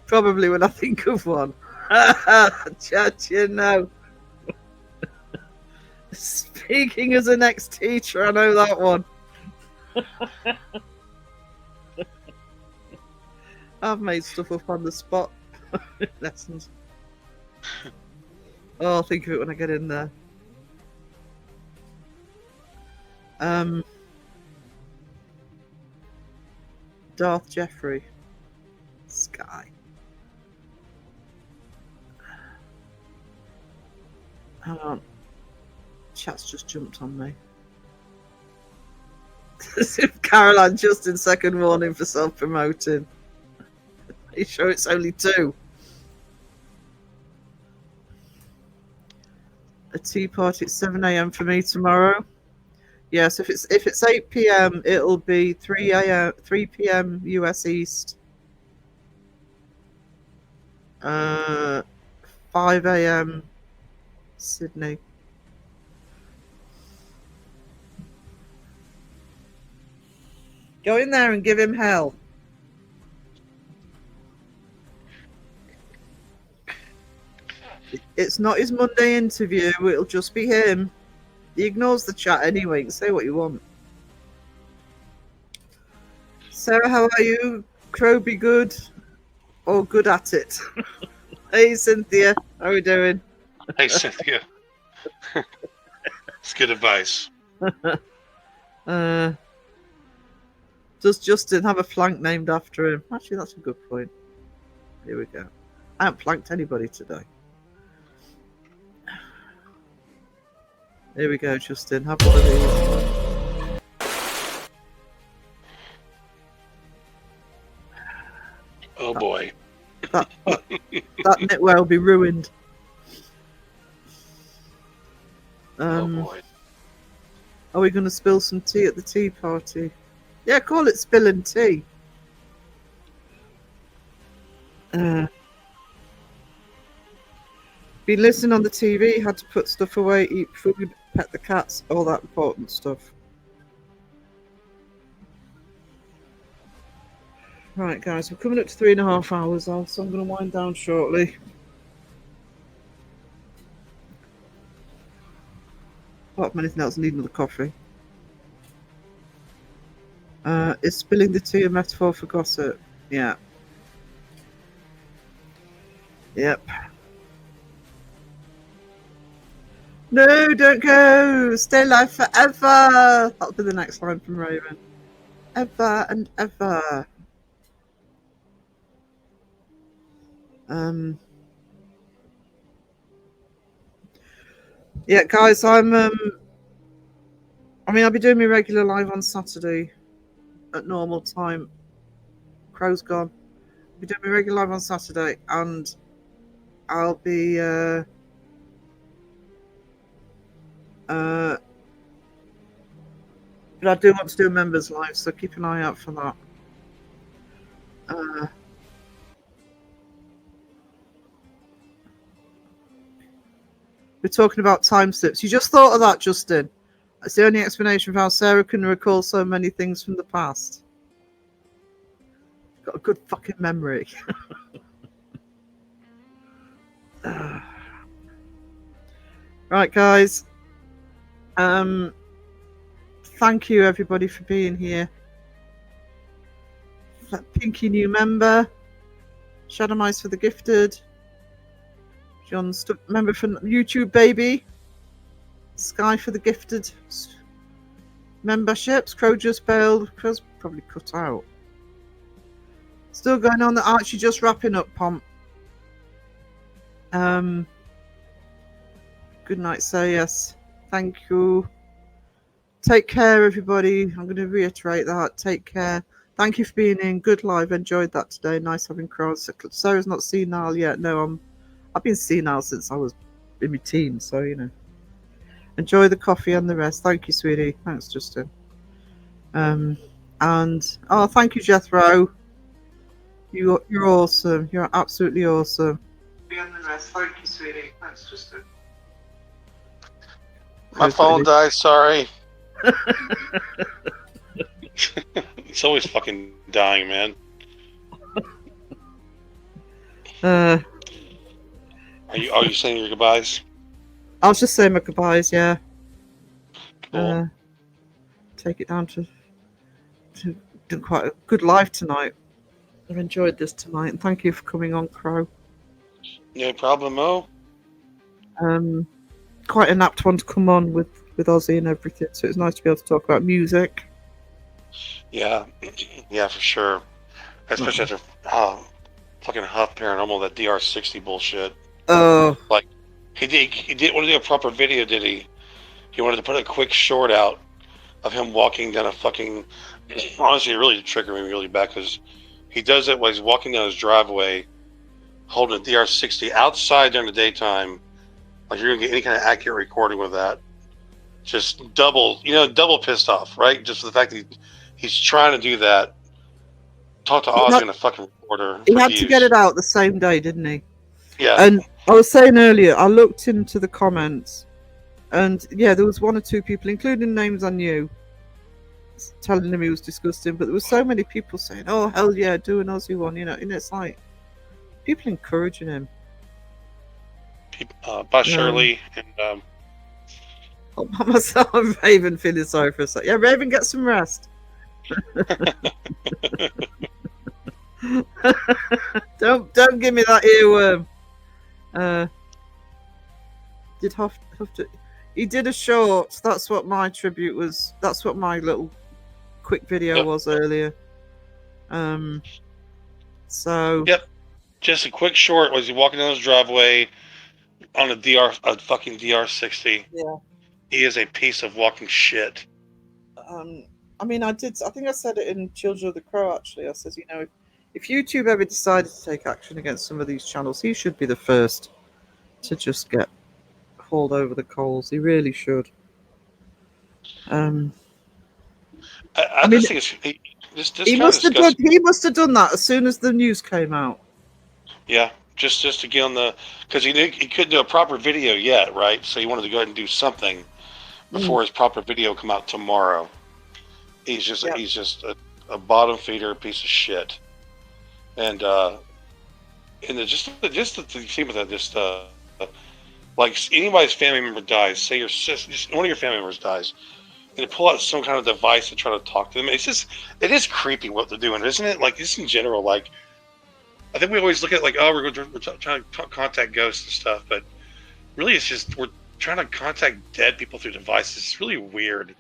A: Probably when I think of one. You know. Speaking as an ex-teacher, I know that one. I've made stuff up on the spot. Lessons. Oh, I'll think of it when I get in there. Darth Jeffrey. Sky. Hang on. Chat's just jumped on me. As if Caroline just in second warning for self-promoting. Are you sure it's only 2? A tea party at 7 a.m. for me tomorrow. Yes, if it's 8 p.m., it'll be 3 p.m. US East, 5 a.m. Sydney. Go in there and give him hell. It's not his Monday interview. It'll just be him. He ignores the chat anyway. You can say what you want. Sarah, how are you? Crow, be good or good at it. Hey, Cynthia, how are we doing?
B: Hey, Cynthia. It's good advice.
A: Does Justin have a flank named after him? Actually, that's a good point. Here we go. I haven't flanked anybody today. Here we go, Justin. Have one of these.
B: Oh boy.
A: That knitwear will be ruined.
B: Oh boy.
A: Are we going to spill some tea at the tea party? Yeah, call it spilling tea. Been listening on the TV, had to put stuff away, eat food, pet the cats, all that important stuff. Right, guys, we're coming up to 3.5 hours off, so I'm going to wind down shortly. Apart from anything else, I need another coffee. Is spilling the tea a metaphor for gossip? Yeah. Yep. No, don't go! Stay alive forever! That'll be the next line from Raven. Ever and ever. Yeah, guys, I'll be doing my regular live on Saturday at normal time. Crow's gone. I'll be doing my regular live on Saturday, and I'll be but I do want to do a members live, so keep an eye out for that. We're talking about time slips. You just thought of that, Justin. That's the only explanation for how Sarah can recall so many things from the past. Got a good fucking memory. Right, guys. Thank you, everybody, for being here. Pinky new member. Shadow Mice for the Gifted. John member for YouTube Baby. Sky for the Gifted memberships. Crow just bailed. Crow's probably cut out. Still going on. The Archie just wrapping up, Pomp. Good night, say yes. Thank you. Take care, everybody. I'm going to reiterate that. Take care. Thank you for being in. Good live. Enjoyed that today. Nice having Crows. Sarah's not senile yet. No, I've been senile since I was in my teens, so you know. Enjoy the coffee and the rest. Thank you, sweetie. Thanks, Justin. And thank you, Jethro. You're awesome. You're absolutely awesome. And the rest. Thank you, sweetie. Thanks, Justin.
B: My phone died. Sorry. It's always fucking dying, man. Are you saying your goodbyes?
A: I was just saying my goodbyes, yeah.
B: Cool.
A: Take it down to do quite a good live tonight. I've enjoyed this tonight, and thank you for coming on, Crow.
B: No problem, Mo.
A: Quite an apt one to come on with Ozzy and everything, so it's nice to be able to talk about music.
B: Yeah, for sure. Especially after fucking Huff Paranormal, that DR60 bullshit.
A: Oh,
B: like he didn't want to do a proper video, did he? He wanted to put a quick short out of him walking down a fucking. Honestly, it really triggered me really bad because he does it while he's walking down his driveway, holding a DR60 outside during the daytime, Like you're gonna get any kind of accurate recording with that. Just double pissed off, right? Just for the fact that he's trying to do that. Talk to
A: He
B: Ozzy
A: had,
B: on a fucking recorder
A: he
B: for
A: had to get
B: views.
A: it out the same day, didn't he?
B: Yeah.
A: And I was saying earlier, I looked into the comments, and yeah, there was one or two people, including names I knew, telling him he was disgusting. But there were so many people saying, "Oh hell yeah, do an Aussie one," and it's like people encouraging him.
B: By
A: Um,
B: Shirley and
A: All by myself, Raven feeling sorry for a sec. Yeah, Raven, get some rest. Don't give me that earworm. Uh, did have to. He did a short. That's what my tribute was. That's what my little quick video
B: yep,
A: was earlier. Um, so
B: yep. Just a quick short. Was he walking down his driveway on a fucking DR60?
A: yeah.
B: He is a piece of walking shit.
A: Um, I mean, I did. I think I said it in Children of the Crow. Actually, I says, if YouTube ever decided to take action against some of these channels, he should be the first to just get hauled over the coals. He really should. Um,
B: I
A: I mean,
B: just think it's
A: he
B: kind of
A: must have done.
B: disgusting.
A: He must have done that as soon as the news came out.
B: Yeah, just to get on the because he couldn't do a proper video yet, right? So he wanted to go ahead and do something
A: Mm,
B: before his proper video come out tomorrow.
A: yeah,
B: He's just a bottom feeder piece of shit, and just the thing with that like anybody's family member dies, say your sister, just one of your family members dies, and to pull out some kind of device to try to talk to them, it is creepy what they're doing, isn't it? Like just in general, like I think we always look at like oh we're trying to contact ghosts and stuff, but really it's just we're trying to contact dead people through devices. It's really weird.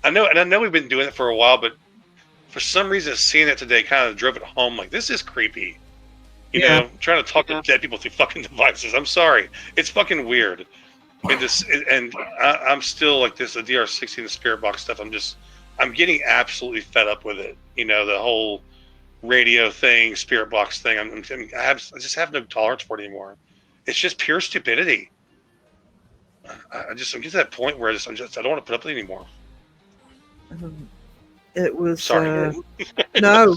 B: I know we've been doing it for a while, but for some reason, seeing it today kind of drove it home. Like this is creepy.
A: yeah.
B: Trying to talk to dead people through fucking devices. I'm sorry, it's fucking weird. And I'm still like this. The DR60 and the spirit box stuff. I'm getting absolutely fed up with it. The whole radio thing, spirit box thing. I just have no tolerance for it anymore. It's just pure stupidity. I'm getting to that point where I don't want to put up with it anymore.
A: Um, it was
B: Sorry.
A: no,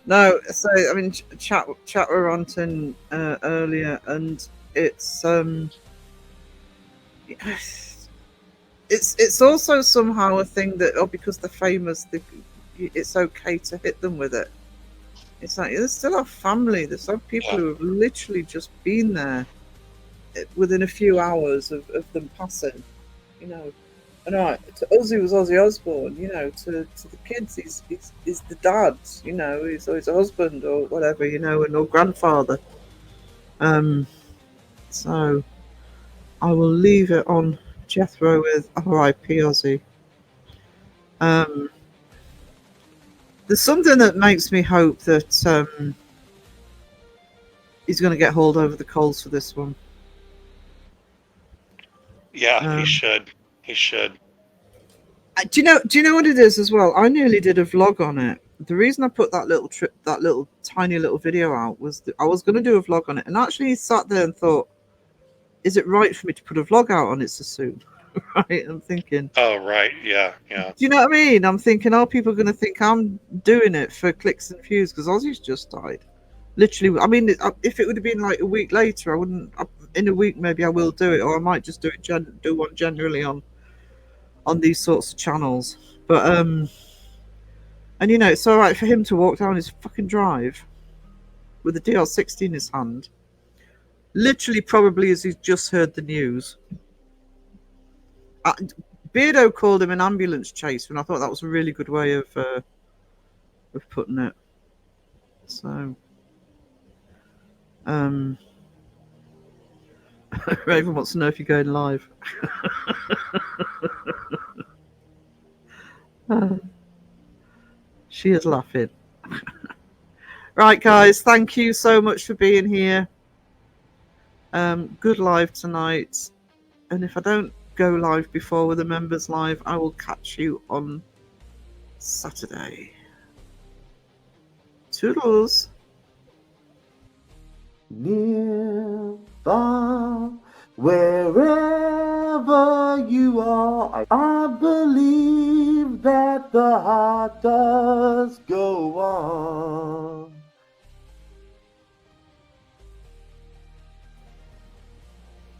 A: no. So I mean, chat were on to earlier, and it's it's also somehow a thing that because they're famous, it's okay to hit them with it. It's like there's still our family. There's some people
B: Yeah.
A: who have literally just been there within a few hours of them passing. You know, and to Ozzy was Ozzy Osbourne. To the kids, he's the dad. He's a husband or whatever. And or grandfather. Um, so I will leave it on Jethro with R.I.P. Ozzy. Um, there's something that makes me hope that he's going to get hauled over the coals for this one.
B: Yeah, he
A: Um,
B: should. He should.
A: do you know what it is as well? I nearly did a vlog on it. The reason I put that little tiny little video out was that I was going to do a vlog on it, and actually sat there and thought, is it right for me to put a vlog out on it so soon? Right? I'm thinking,
B: Oh, right. Yeah,
A: do
B: yeah.
A: you know what I mean? I'm thinking, are people going to think I'm doing it for clicks and views because Ozzy's just died? Literally, I mean, if it would have been like a week later, I wouldn't. In a week, maybe I will do it, or I might just do one generally on these sorts of channels. But and it's all right for him to walk down his fucking drive with a DR60 in his hand, literally, probably as he's just heard the news. Uh, Beardo called him an ambulance chase, and I thought that was a really good way of putting it. So, um, Raven wants to know if you're going live. She is laughing. Right, guys, thank you so much for being here. Good live tonight. And if I don't go live before with the members live, I will catch you on Saturday. Toodles.
C: Near, far, Wherever you are, I believe that the heart does go on.